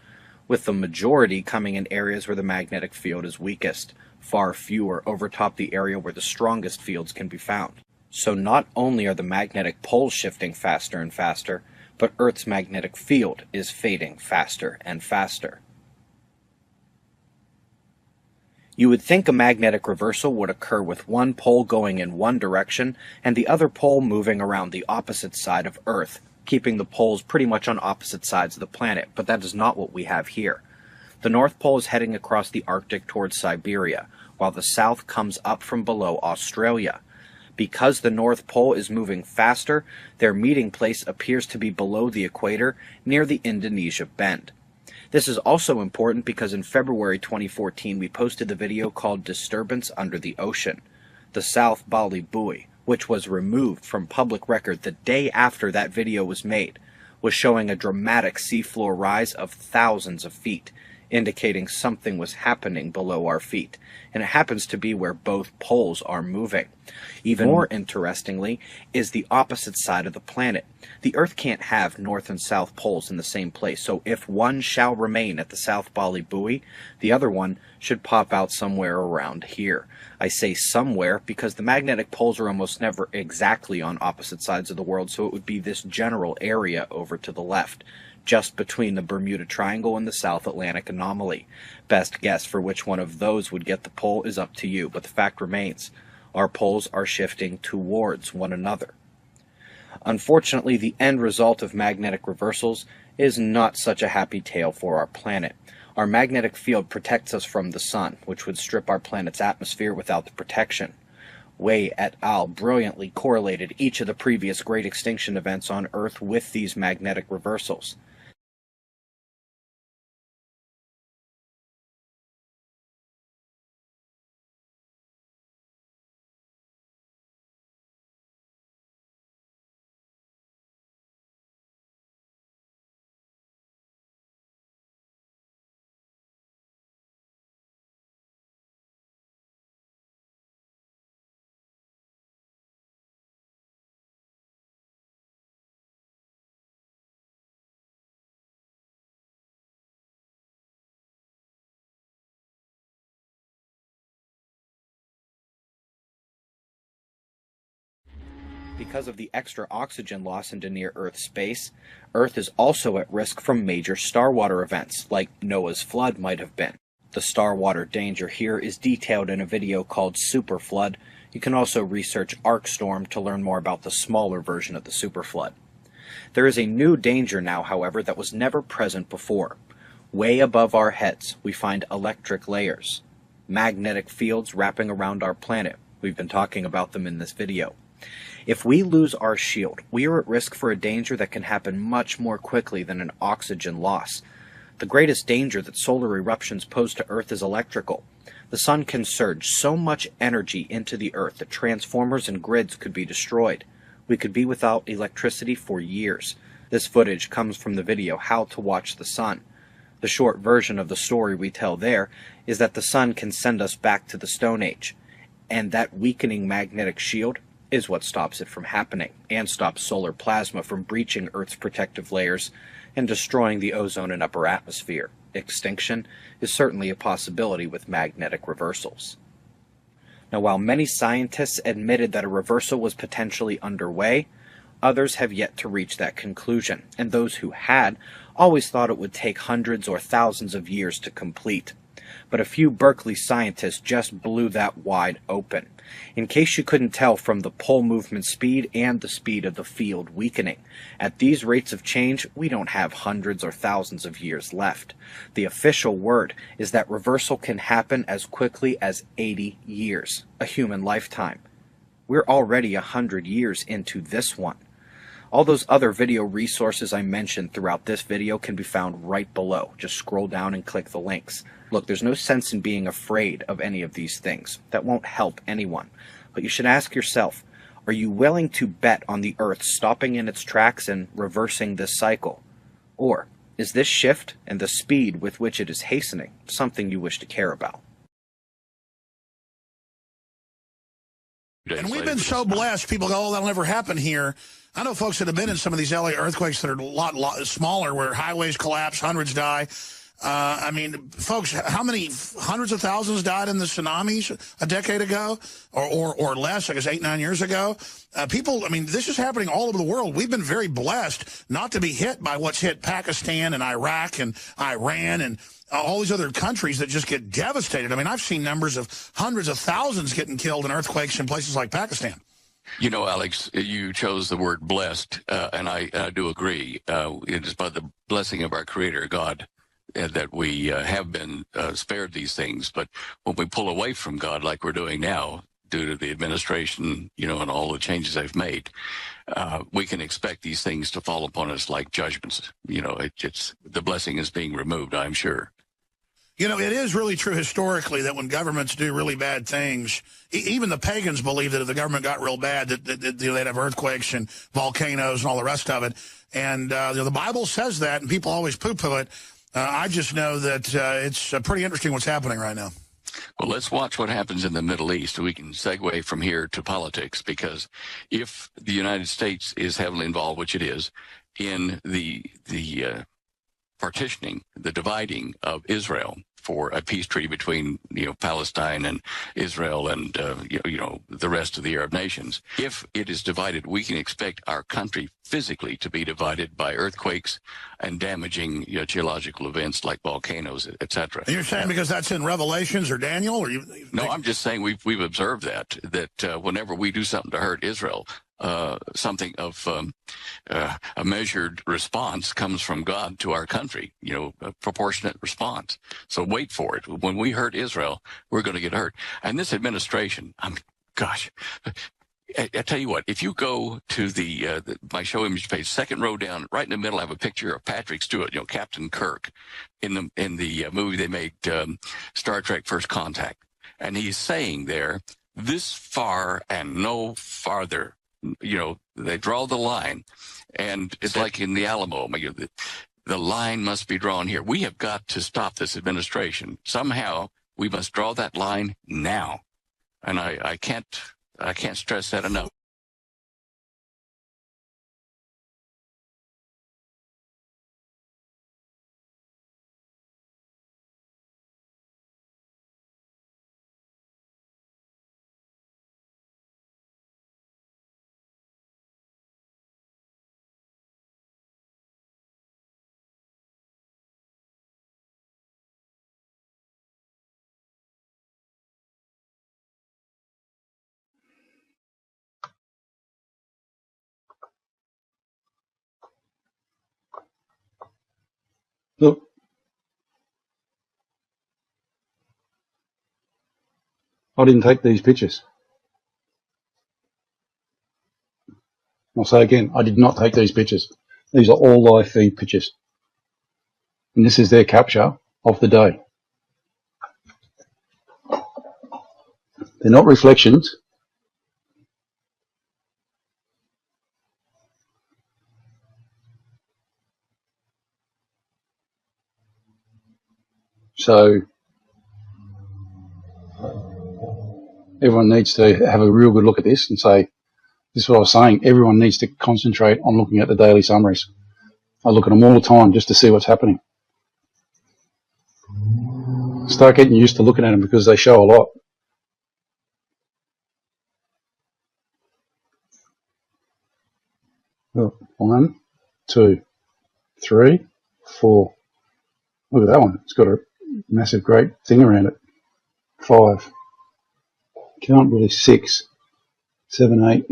with the majority coming in areas where the magnetic field is weakest. Far fewer overtop the area where the strongest fields can be found. So not only are the magnetic poles shifting faster and faster, but Earth's magnetic field is fading faster and faster. You would think a magnetic reversal would occur with one pole going in one direction and the other pole moving around the opposite side of Earth, keeping the poles pretty much on opposite sides of the planet, but that is not what we have here. The North Pole is heading across the Arctic towards Siberia, while the South comes up from below Australia. Because the North Pole is moving faster, their meeting place appears to be below the equator, near the Indonesia Bend. This is also important because in February 2014 we posted the video called Disturbance Under the Ocean. The South Bali buoy, which was removed from public record the day after that video was made, was showing a dramatic seafloor rise of thousands of feet, indicating something was happening below our feet, and it happens to be where both poles are moving. Even more interestingly is the opposite side of the planet. The Earth can't have north and south poles in the same place, so if one shall remain at the South Bali buoy, the other one should pop out somewhere around here. I say somewhere because the magnetic poles are almost never exactly on opposite sides of the world, so it would be this general area over to the left, just between the Bermuda Triangle and the South Atlantic anomaly. Best guess for which one of those would get the pole is up to you, but the fact remains, our poles are shifting towards one another. Unfortunately, the end result of magnetic reversals is not such a happy tale for our planet. Our magnetic field protects us from the sun, which would strip our planet's atmosphere without the protection. Wei et al. Brilliantly correlated each of the previous great extinction events on Earth with these magnetic reversals. Because of the extra oxygen loss into near-Earth space, Earth is also at risk from major starwater events, like Noah's flood might have been. The starwater danger here is detailed in a video called Superflood. You can also research Arcstorm to learn more about the smaller version of the superflood. There is a new danger now, however, that was never present before. Way above our heads, we find electric layers, magnetic fields wrapping around our planet. We've been talking about them in this video. If we lose our shield, we are at risk for a danger that can happen much more quickly than an oxygen loss. The greatest danger that solar eruptions pose to Earth is electrical. The sun can surge so much energy into the Earth that transformers and grids could be destroyed. We could be without electricity for years. This footage comes from the video How to Watch the Sun. The short version of the story we tell there is that the sun can send us back to the Stone Age, and that weakening magnetic shield is what stops it from happening, and stops solar plasma from breaching Earth's protective layers and destroying the ozone and upper atmosphere. Extinction is certainly a possibility with magnetic reversals. Now, while many scientists admitted that a reversal was potentially underway, others have yet to reach that conclusion, and those who had always thought it would take hundreds or thousands of years to complete. But a few Berkeley scientists just blew that wide open. In case you couldn't tell from the pole movement speed and the speed of the field weakening, at these rates of change, we don't have hundreds or thousands of years left. The official word is that reversal can happen as quickly as 80 years, a human lifetime. We're already 100 years into this one. All those other video resources I mentioned throughout this video can be found right below. Just scroll down and click the links. Look, there's no sense in being afraid of any of these things. That won't help anyone. But you should ask yourself, Are you willing to bet on the Earth stopping in its tracks and reversing this cycle? Or is this shift and the speed with which it is hastening something you wish to care about? And we've been so blessed. People go, oh, that'll never happen here. I know folks that have been in some of these LA earthquakes that are a lot smaller, where highways collapse, hundreds die. I mean, folks, how many hundreds of thousands died in the tsunamis a decade ago, or less? I guess 8-9 years ago. People, I mean, this is happening all over the world. We've been very blessed not to be hit by what's hit Pakistan and Iraq and Iran and all these other countries that just get devastated. I mean, I've seen numbers of hundreds of thousands getting killed in earthquakes in places like Pakistan. You know, Alex, you chose the word blessed, and I do agree. It is by the blessing of our Creator, God, that we have been spared these things. But when we pull away from God, like we're doing now, due to the administration, you know, and all the changes they've made, we can expect these things to fall upon us like judgments. You know, it's the blessing is being removed, I'm sure. You know, it is really true historically that when governments do really bad things, even the pagans believe that if the government got real bad, that they'd have earthquakes and volcanoes and all the rest of it. And the Bible says that, and people always poo-poo it. I just know that it's pretty interesting what's happening right now. Well, let's watch what happens in the Middle East. We can segue from here to politics, because if the United States is heavily involved, which it is, in the partitioning, the dividing of Israel for a peace treaty between, you know, Palestine and Israel and you know the rest of the Arab nations. If it is divided, we can expect our country physically to be divided by earthquakes and damaging, you know, geological events like volcanoes, etc. And you're saying because that's in Revelations or Daniel, or No, I'm just saying we've observed that whenever we do something to hurt Israel, something of a measured response comes from God to our country, you know, a proportionate response. So wait for it. When we hurt Israel, we're going to get hurt. And this administration, gosh, I tell you what, if you go to my show image page, second row down, right in the middle, I have a picture of Patrick Stewart, you know, Captain Kirk, in the movie they made, Star Trek First Contact. And he's saying there, this far and no farther. You know, they draw the line, and it's like in the Alamo. The line must be drawn here. We have got to stop this administration. Somehow, we must draw that line now. And I can't stress that enough. Look, I didn't take these pictures. I'll say again, I did not take these pictures. These are all live feed pictures. And this is their capture of the day. They're not reflections. So everyone needs to have a real good look at this and say, this is what I was saying, everyone needs to concentrate on looking at the daily summaries. I look at them all the time just to see what's happening. Start getting used to looking at them because they show a lot. Look, 1, 2, 3, 4. Look at that one. It's got a massive, great thing around it. 5. Can't really 6, 7, 8,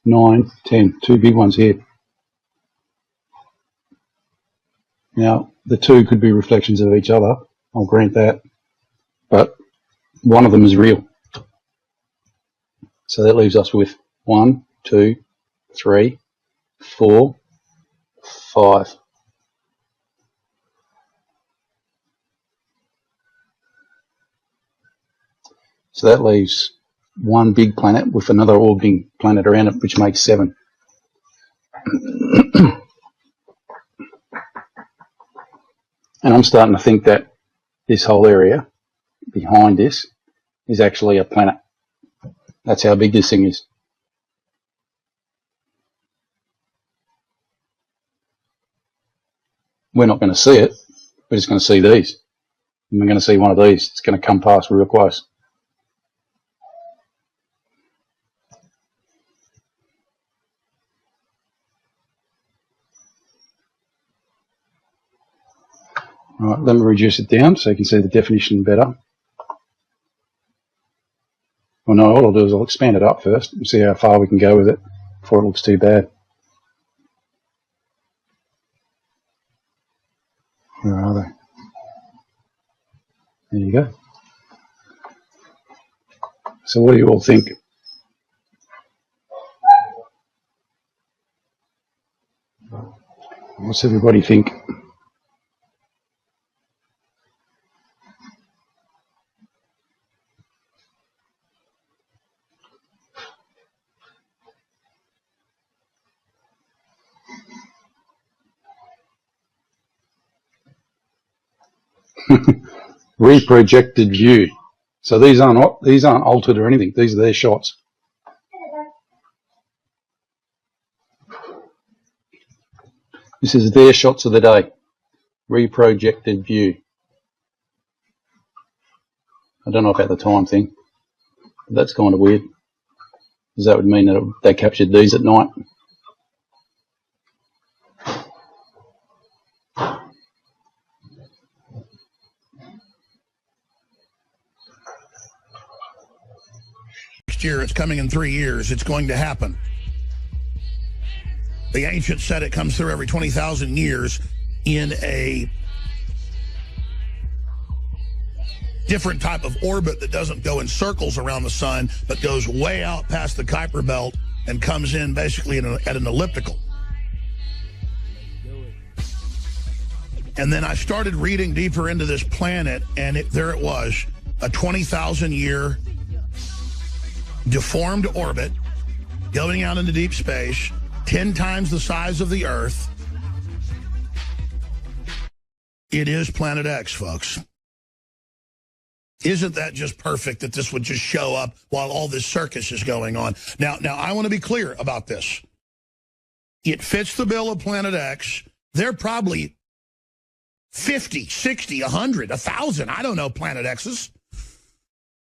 9, 10. 2 big ones here. Now, the 2 could be reflections of each other. I'll grant that. But one of them is real. So that leaves us with 1, 2, 3, 4, 5. So that leaves one big planet with another orbiting planet around it, which makes 7. And I'm starting to think that this whole area behind this is actually a planet. That's how big this thing is. We're not going to see it. We're just going to see these. And we're going to see one of these. It's going to come past real close. Right, let me reduce it down so you can see the definition better. Well, no, all I'll do is I'll expand it up first and see how far we can go with it before it looks too bad. Where are they? There you go. So what do you all think? What's everybody think? Reprojected view. So these aren't altered or anything. These are their shots. This is their shots of the day. Reprojected view. I don't know about the time thing, but that's kind of weird, because that would mean that they captured these at night. Next year, it's coming in 3 years. It's going to happen. The ancients said it comes through every 20,000 years in a different type of orbit that doesn't go in circles around the sun, but goes way out past the Kuiper Belt and comes in basically at an elliptical. And then I started reading deeper into this planet, and there it was, a 20,000-year deformed orbit going out into deep space, 10 times the size of the Earth. It is Planet X, folks. Isn't that just perfect that this would just show up while all this circus is going on? Now I want to be clear about this. It fits the bill of Planet X. They're probably 50, 60, 100, 1,000, I don't know, Planet X's.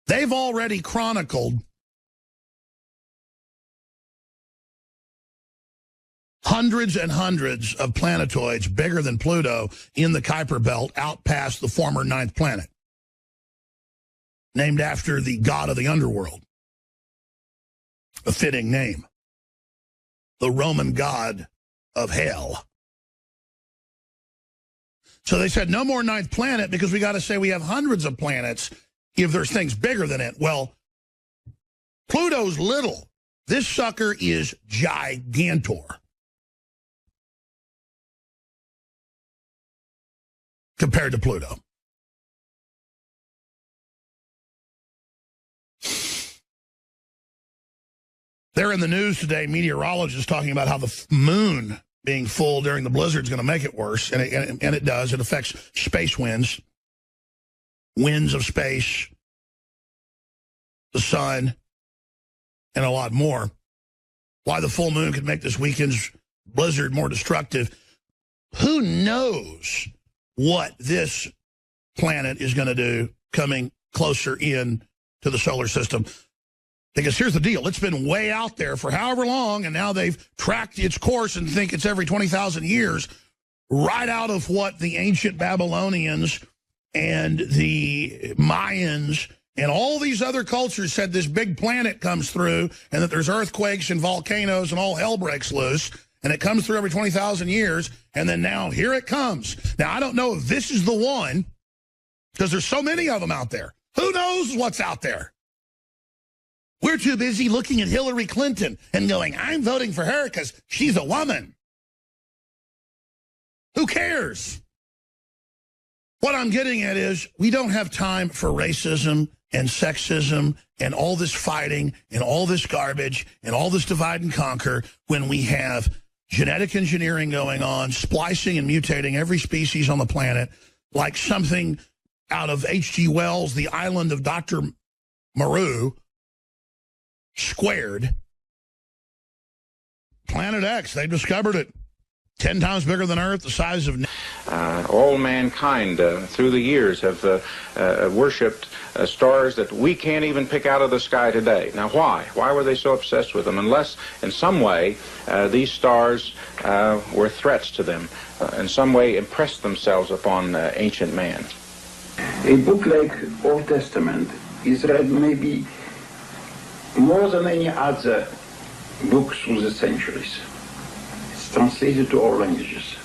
They've already chronicled hundreds and hundreds of planetoids bigger than Pluto in the Kuiper Belt out past the former 9th planet, named after the god of the underworld. A fitting name. The Roman god of hell. So they said no more 9th planet because we got to say we have hundreds of planets if there's things bigger than it. Well, Pluto's little. This sucker is gigantor compared to Pluto. They're in the news today, meteorologists talking about how the moon being full during the blizzard is going to make it worse, and it does. It affects space winds, winds of space, the sun, and a lot more. Why the full moon could make this weekend's blizzard more destructive. Who knows what this planet is going to do coming closer in to the solar system? Because here's the deal. It's been way out there for however long, and now they've tracked its course and think it's every 20,000 years, right out of what the ancient Babylonians and the Mayans and all these other cultures said this big planet comes through and that there's earthquakes and volcanoes and all hell breaks loose, and it comes through every 20,000 years, and then now here it comes. Now, I don't know if this is the one, because there's so many of them out there. Who knows what's out there? We're too busy looking at Hillary Clinton and going, I'm voting for her because she's a woman. Who cares? What I'm getting at is we don't have time for racism and sexism and all this fighting and all this garbage and all this divide and conquer when we have genetic engineering going on, splicing and mutating every species on the planet, like something out of H.G. Wells' The Island of Dr. Moreau squared. Planet X, they discovered it. 10 times bigger than Earth, the size of... All mankind through the years have worshipped stars that we can't even pick out of the sky today. Now why? Why were they so obsessed with them? Unless in some way these stars were threats to them, in some way impressed themselves upon ancient man. A book like Old Testament is read maybe more than any other books through the centuries. Translated to all languages.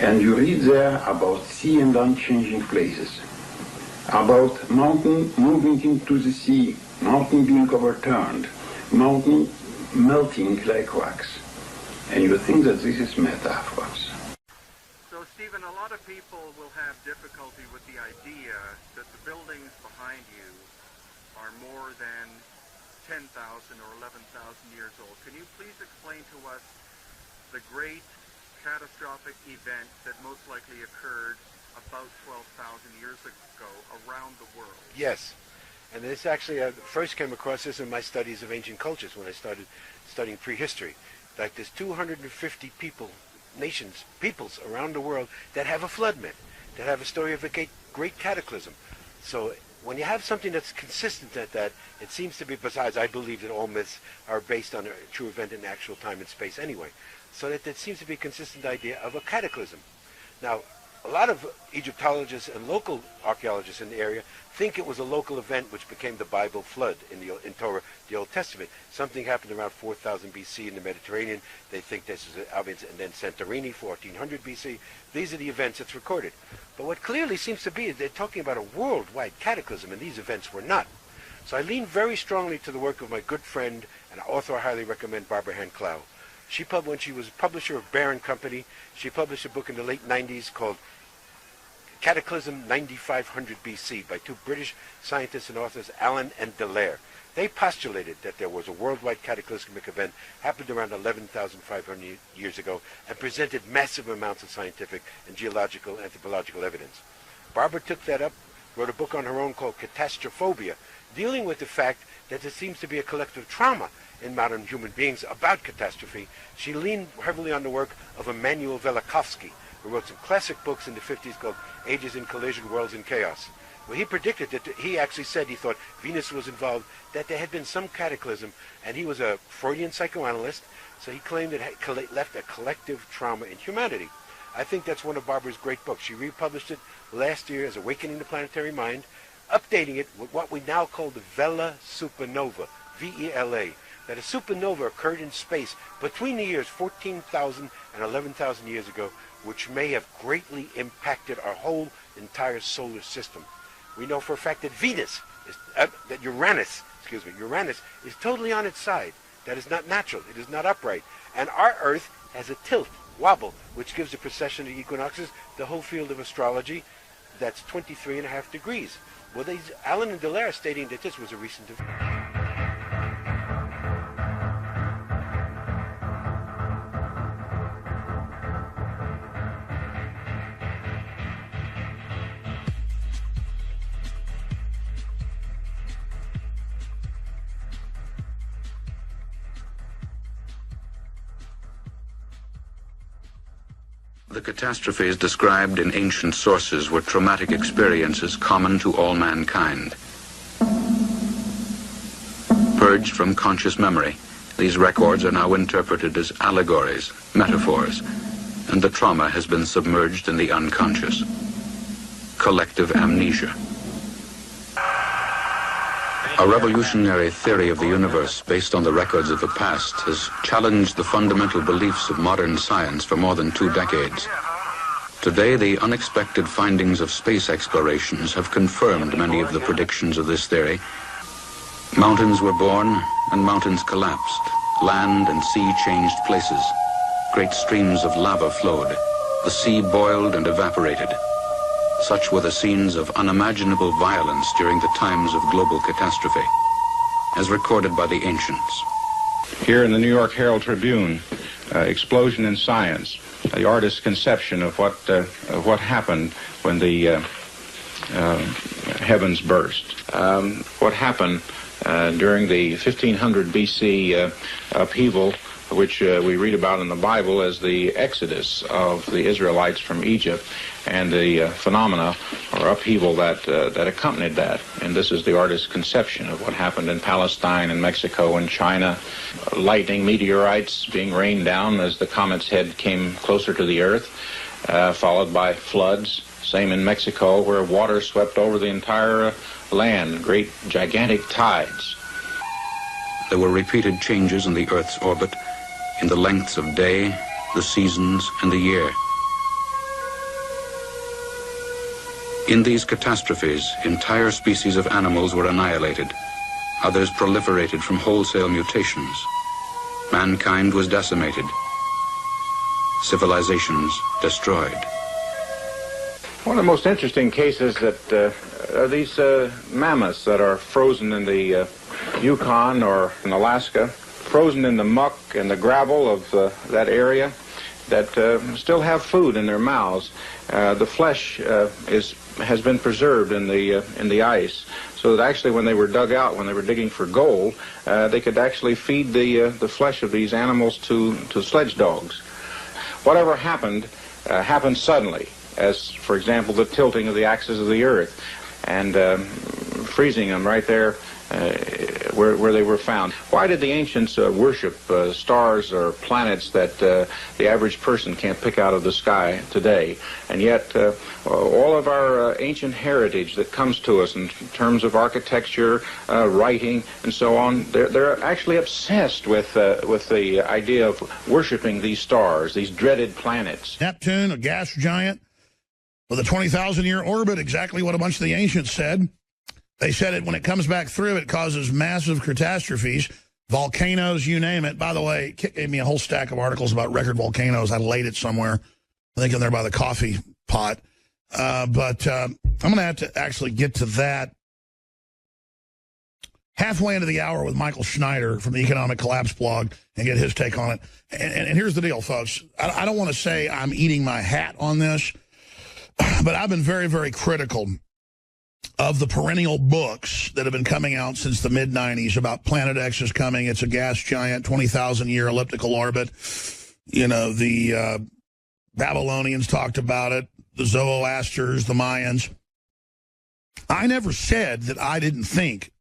And you read there about sea and land changing places, about mountain moving into the sea, mountain being overturned, mountain melting like wax. And you think that this is metaphors. So, Stephen, a lot of people will have difficulty with the idea that the buildings behind you are more than 10,000 or 11,000 years old. Can you please explain to us the great catastrophic event that most likely occurred about 12,000 years ago around the world? Yes, and this actually first came across this in my studies of ancient cultures when I started studying prehistory. Like there's 250 peoples around the world that have a flood myth, that have a story of a great cataclysm. So when you have something that's consistent at that, it seems to be, besides I believe that all myths are based on a true event in actual time and space anyway, so that seems to be a consistent idea of a cataclysm. Now, a lot of Egyptologists and local archaeologists in the area think it was a local event which became the Bible flood in Torah, the Old Testament. Something happened around 4000 BC in the Mediterranean. They think this is Albans, and then Santorini, 1400 BC. These are the events that's recorded. But what clearly seems to be is they're talking about a worldwide cataclysm, and these events were not. So I lean very strongly to the work of my good friend and author I highly recommend, Barbara Hand-Clough. When she was publisher of Barron Company, she published a book in the late 90s called Cataclysm 9500 BC by two British scientists and authors, Allen and Dallaire. They postulated that there was a worldwide cataclysmic event happened around 11,500 years ago and presented massive amounts of scientific and geological, anthropological evidence. Barbara took that up, wrote a book on her own called Catastrophobia, dealing with the fact that there seems to be a collective trauma in modern human beings about catastrophe. She leaned heavily on the work of Immanuel Velikovsky, who wrote some classic books in the 50s called Ages in Collision, Worlds in Chaos. Well, he predicted that he actually said he thought Venus was involved, that there had been some cataclysm, and he was a Freudian psychoanalyst, so he claimed it had left a collective trauma in humanity. I think that's one of Barbara's great books. She republished it last year as Awakening the Planetary Mind, updating it with what we now call the Vela supernova, V-E-L-A. That a supernova occurred in space between the years 14,000 and 11,000 years ago, which may have greatly impacted our whole entire solar system. We know for a fact that Uranus is totally on its side. That is not natural. It is not upright. And our Earth has a tilt, wobble, which gives the precession of equinoxes the whole field of astrology. That's 23.5 degrees. Well, Allen and Dallaire stating that this was a recent event. The catastrophes described in ancient sources were traumatic experiences common to all mankind. Purged from conscious memory, these records are now interpreted as allegories, metaphors, and the trauma has been submerged in the unconscious. Collective amnesia. A revolutionary theory of the universe based on the records of the past has challenged the fundamental beliefs of modern science for more than 2 decades. Today, the unexpected findings of space explorations have confirmed many of the predictions of this theory. Mountains were born and mountains collapsed. Land and sea changed places. Great streams of lava flowed. The sea boiled and evaporated. Such were the scenes of unimaginable violence during the times of global catastrophe, as recorded by the ancients. Here in the New York Herald Tribune, Explosion in Science, the artist's conception of what happened when the heavens burst. What happened during the 1500 BC upheaval, which we read about in the Bible as the exodus of the Israelites from Egypt, and the phenomena or upheaval that accompanied that. And this is the artist's conception of what happened in Palestine and Mexico and China. Lightning, meteorites being rained down as the comet's head came closer to the earth, followed by floods. Same in Mexico, where water swept over the entire land, great gigantic tides. There were repeated changes in the Earth's orbit, in the lengths of day, the seasons, and the year. In these catastrophes, entire species of animals were annihilated. Others proliferated from wholesale mutations. Mankind was decimated. Civilizations destroyed. One of the most interesting cases that are these mammoths that are frozen in the Yukon or in Alaska, frozen in the muck and the gravel of that area, that still have food in their mouths. The flesh has been preserved in the ice, so that actually when they were dug out, when they were digging for gold, they could actually feed the flesh of these animals to sledge dogs. Whatever happened happened suddenly, as for example the tilting of the axis of the earth and freezing them right there where they were found. Why did the ancients worship stars or planets that the average person can't pick out of the sky today? And yet all of our ancient heritage that comes to us in terms of architecture, writing, and so on, they're actually obsessed with the idea of worshiping these stars, these dreaded planets. Neptune, a gas giant with a 20,000-year orbit, exactly what a bunch of the ancients said. They said it when it comes back through, it causes massive catastrophes, volcanoes, you name it. By the way, Kit gave me a whole stack of articles about record volcanoes. I laid it somewhere, I think in there by the coffee pot. But I'm going to have to actually get to that halfway into the hour with Michael Schneider from the Economic Collapse blog and get his take on it. And here's the deal, folks. I don't want to say I'm eating my hat on this, but I've been very, very critical of the perennial books that have been coming out since the mid-'90s about Planet X is coming. It's a gas giant, 20,000-year elliptical orbit. You know, the Babylonians talked about it, the Zoroasters, the Mayans. I never said that I didn't think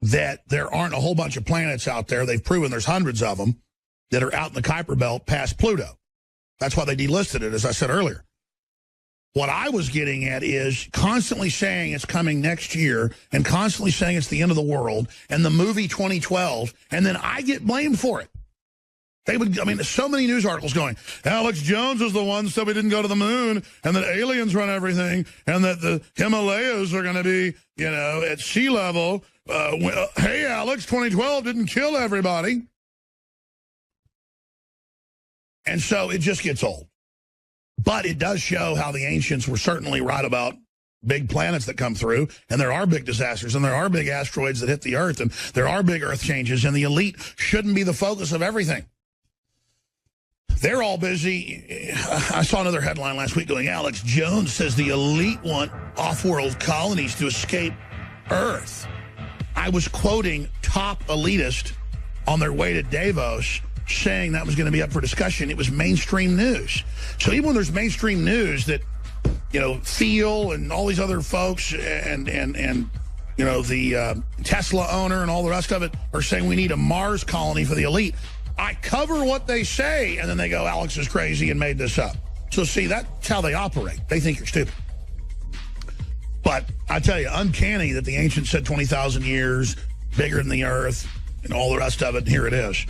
that there aren't a whole bunch of planets out there. They've proven there's hundreds of them that are out in the Kuiper Belt past Pluto. That's why they delisted it, as I said earlier. What I was getting at is constantly saying it's coming next year and constantly saying it's the end of the world and the movie 2012, and then I get blamed for it. They would, I mean, so many news articles going, Alex Jones is the one who said we didn't go to the moon and that aliens run everything and that the Himalayas are going to be, you know, at sea level. Hey, Alex, 2012 didn't kill everybody. And so it just gets old. But it does show how the ancients were certainly right about big planets that come through, and there are big disasters, and there are big asteroids that hit the Earth, and there are big Earth changes, and the elite shouldn't be the focus of everything. They're all busy. I saw another headline last week going, Alex Jones says the elite want off-world colonies to escape Earth. I was quoting top elitist on their way to Davos saying that was going to be up for discussion. It was mainstream news. So even when there's mainstream news that, you know, Thiel and all these other folks and you know, the Tesla owner and all the rest of it are saying we need a Mars colony for the elite, I cover what they say, and then they go, Alex is crazy and made this up. So see, that's how they operate. They think you're stupid. But I tell you, uncanny that the ancients said 20,000 years, bigger than the Earth, and all the rest of it, and here it is.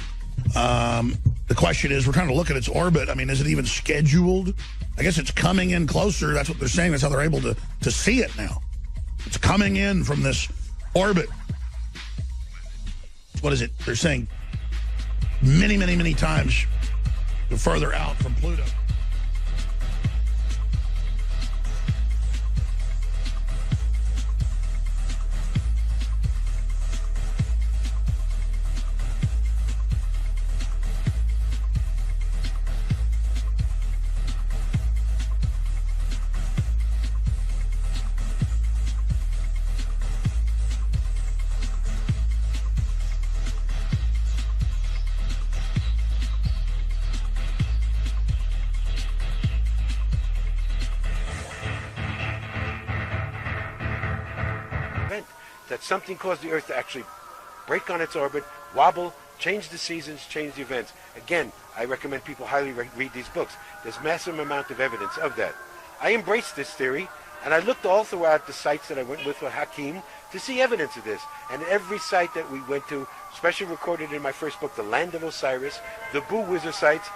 The question is, we're trying to look at its orbit. I mean, is it even scheduled? I guess it's coming in closer. That's what they're saying. That's how they're able to see it now. It's coming in from this orbit. What is it? They're saying many, many, many times further out from Pluto. that something caused the Earth to actually break on its orbit, wobble, change the seasons, change the events. Again, I recommend people highly read these books. There's massive amount of evidence of that. I embraced this theory, and I looked all throughout the sites that I went with Hakim to see evidence of this. And every site that we went to, especially recorded in my first book, The Land of Osiris, the Boo Wizard sites,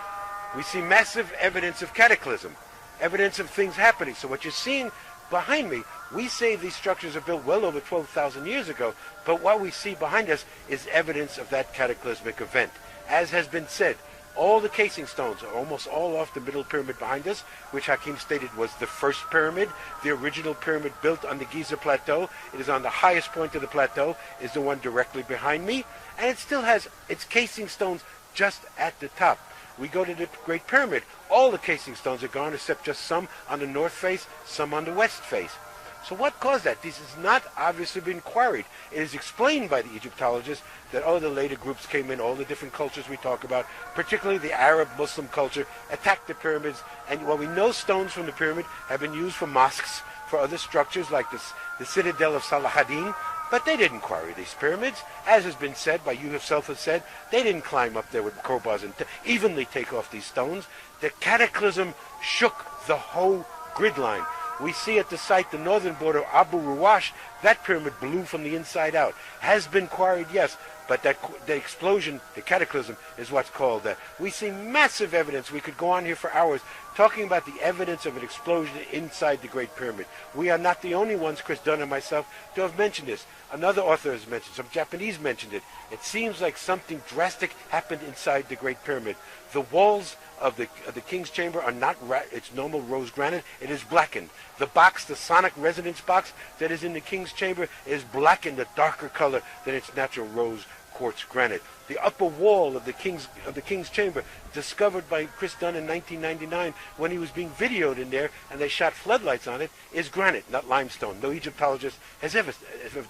we see massive evidence of cataclysm, evidence of things happening. So what you're seeing behind me, we say these structures are built well over 12,000 years ago, but what we see behind us is evidence of that cataclysmic event. As has been said, all the casing stones are almost all off the middle pyramid behind us, which Hakim stated was the first pyramid. The original pyramid built on the Giza Plateau, it is on the highest point of the plateau, is the one directly behind me, and it still has its casing stones just at the top. We go to the Great Pyramid, all the casing stones are gone except just some on the north face, some on the west face. So what caused that? This has not obviously been queried. It is explained by the Egyptologists that, the later groups came in, all the different cultures we talk about, particularly the Arab Muslim culture, attacked the pyramids. And while we know stones from the pyramid have been used for mosques, for other structures like the citadel of Salah ad-Din, but they didn't quarry these pyramids. As has been said, by you yourself have said, they didn't climb up there with crowbars and evenly take off these stones. The cataclysm shook the whole grid line. We see at the site, the northern border, Abu Ruwash, that pyramid blew from the inside out. Has been quarried, yes, but the explosion, the cataclysm, is what's called that. We see massive evidence. We could go on here for hours talking about the evidence of an explosion inside the Great Pyramid. We are not the only ones, Chris Dunn and myself, to have mentioned this. Another author has mentioned, some Japanese mentioned it. It seems like something drastic happened inside the Great Pyramid. The walls of the King's Chamber are not it's normal rose granite. It is blackened. The box, the sonic resonance box that is in the King's Chamber, is blackened a darker color than its natural rose quartz granite. The upper wall of the King's Chamber, discovered by Chris Dunn in 1999 when he was being videoed in there and they shot floodlights on it, is granite, not limestone. No Egyptologist has ever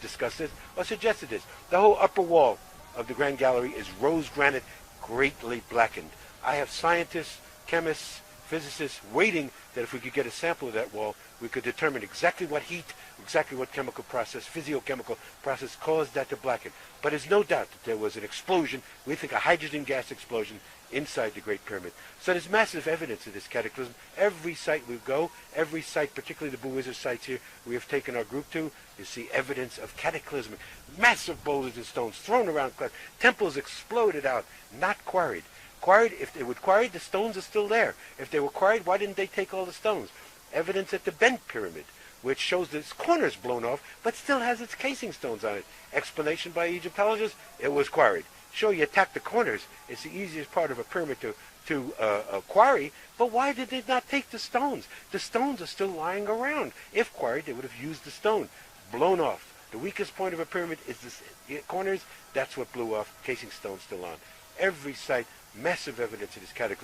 discussed this or suggested this. The whole upper wall of the Grand Gallery is rose granite, greatly blackened. I have scientists, chemists, physicists waiting that if we could get a sample of that wall, we could determine exactly what heat, exactly what chemical process, physiochemical process caused that to blacken. But there's no doubt that there was an explosion, we think a hydrogen gas explosion, inside the Great Pyramid. So there's massive evidence of this cataclysm. Every site we go, every site, particularly the Boo Wizard sites here, we have taken our group to, you see evidence of cataclysmic, massive boulders and stones thrown around, temples exploded out, not quarried. Quarried, if they were quarried, the stones are still there. If they were quarried, why didn't they take all the stones? Evidence at the Bent Pyramid, which shows that its corners blown off, but still has its casing stones on it. Explanation by Egyptologists, it was quarried. Sure, you attack the corners. It's the easiest part of a pyramid to quarry, but why did they not take the stones? The stones are still lying around. If quarried, they would have used the stone. Blown off. The weakest point of a pyramid is the corners. That's what blew off. Casing stones still on. Every site, massive evidence of this cataclysm.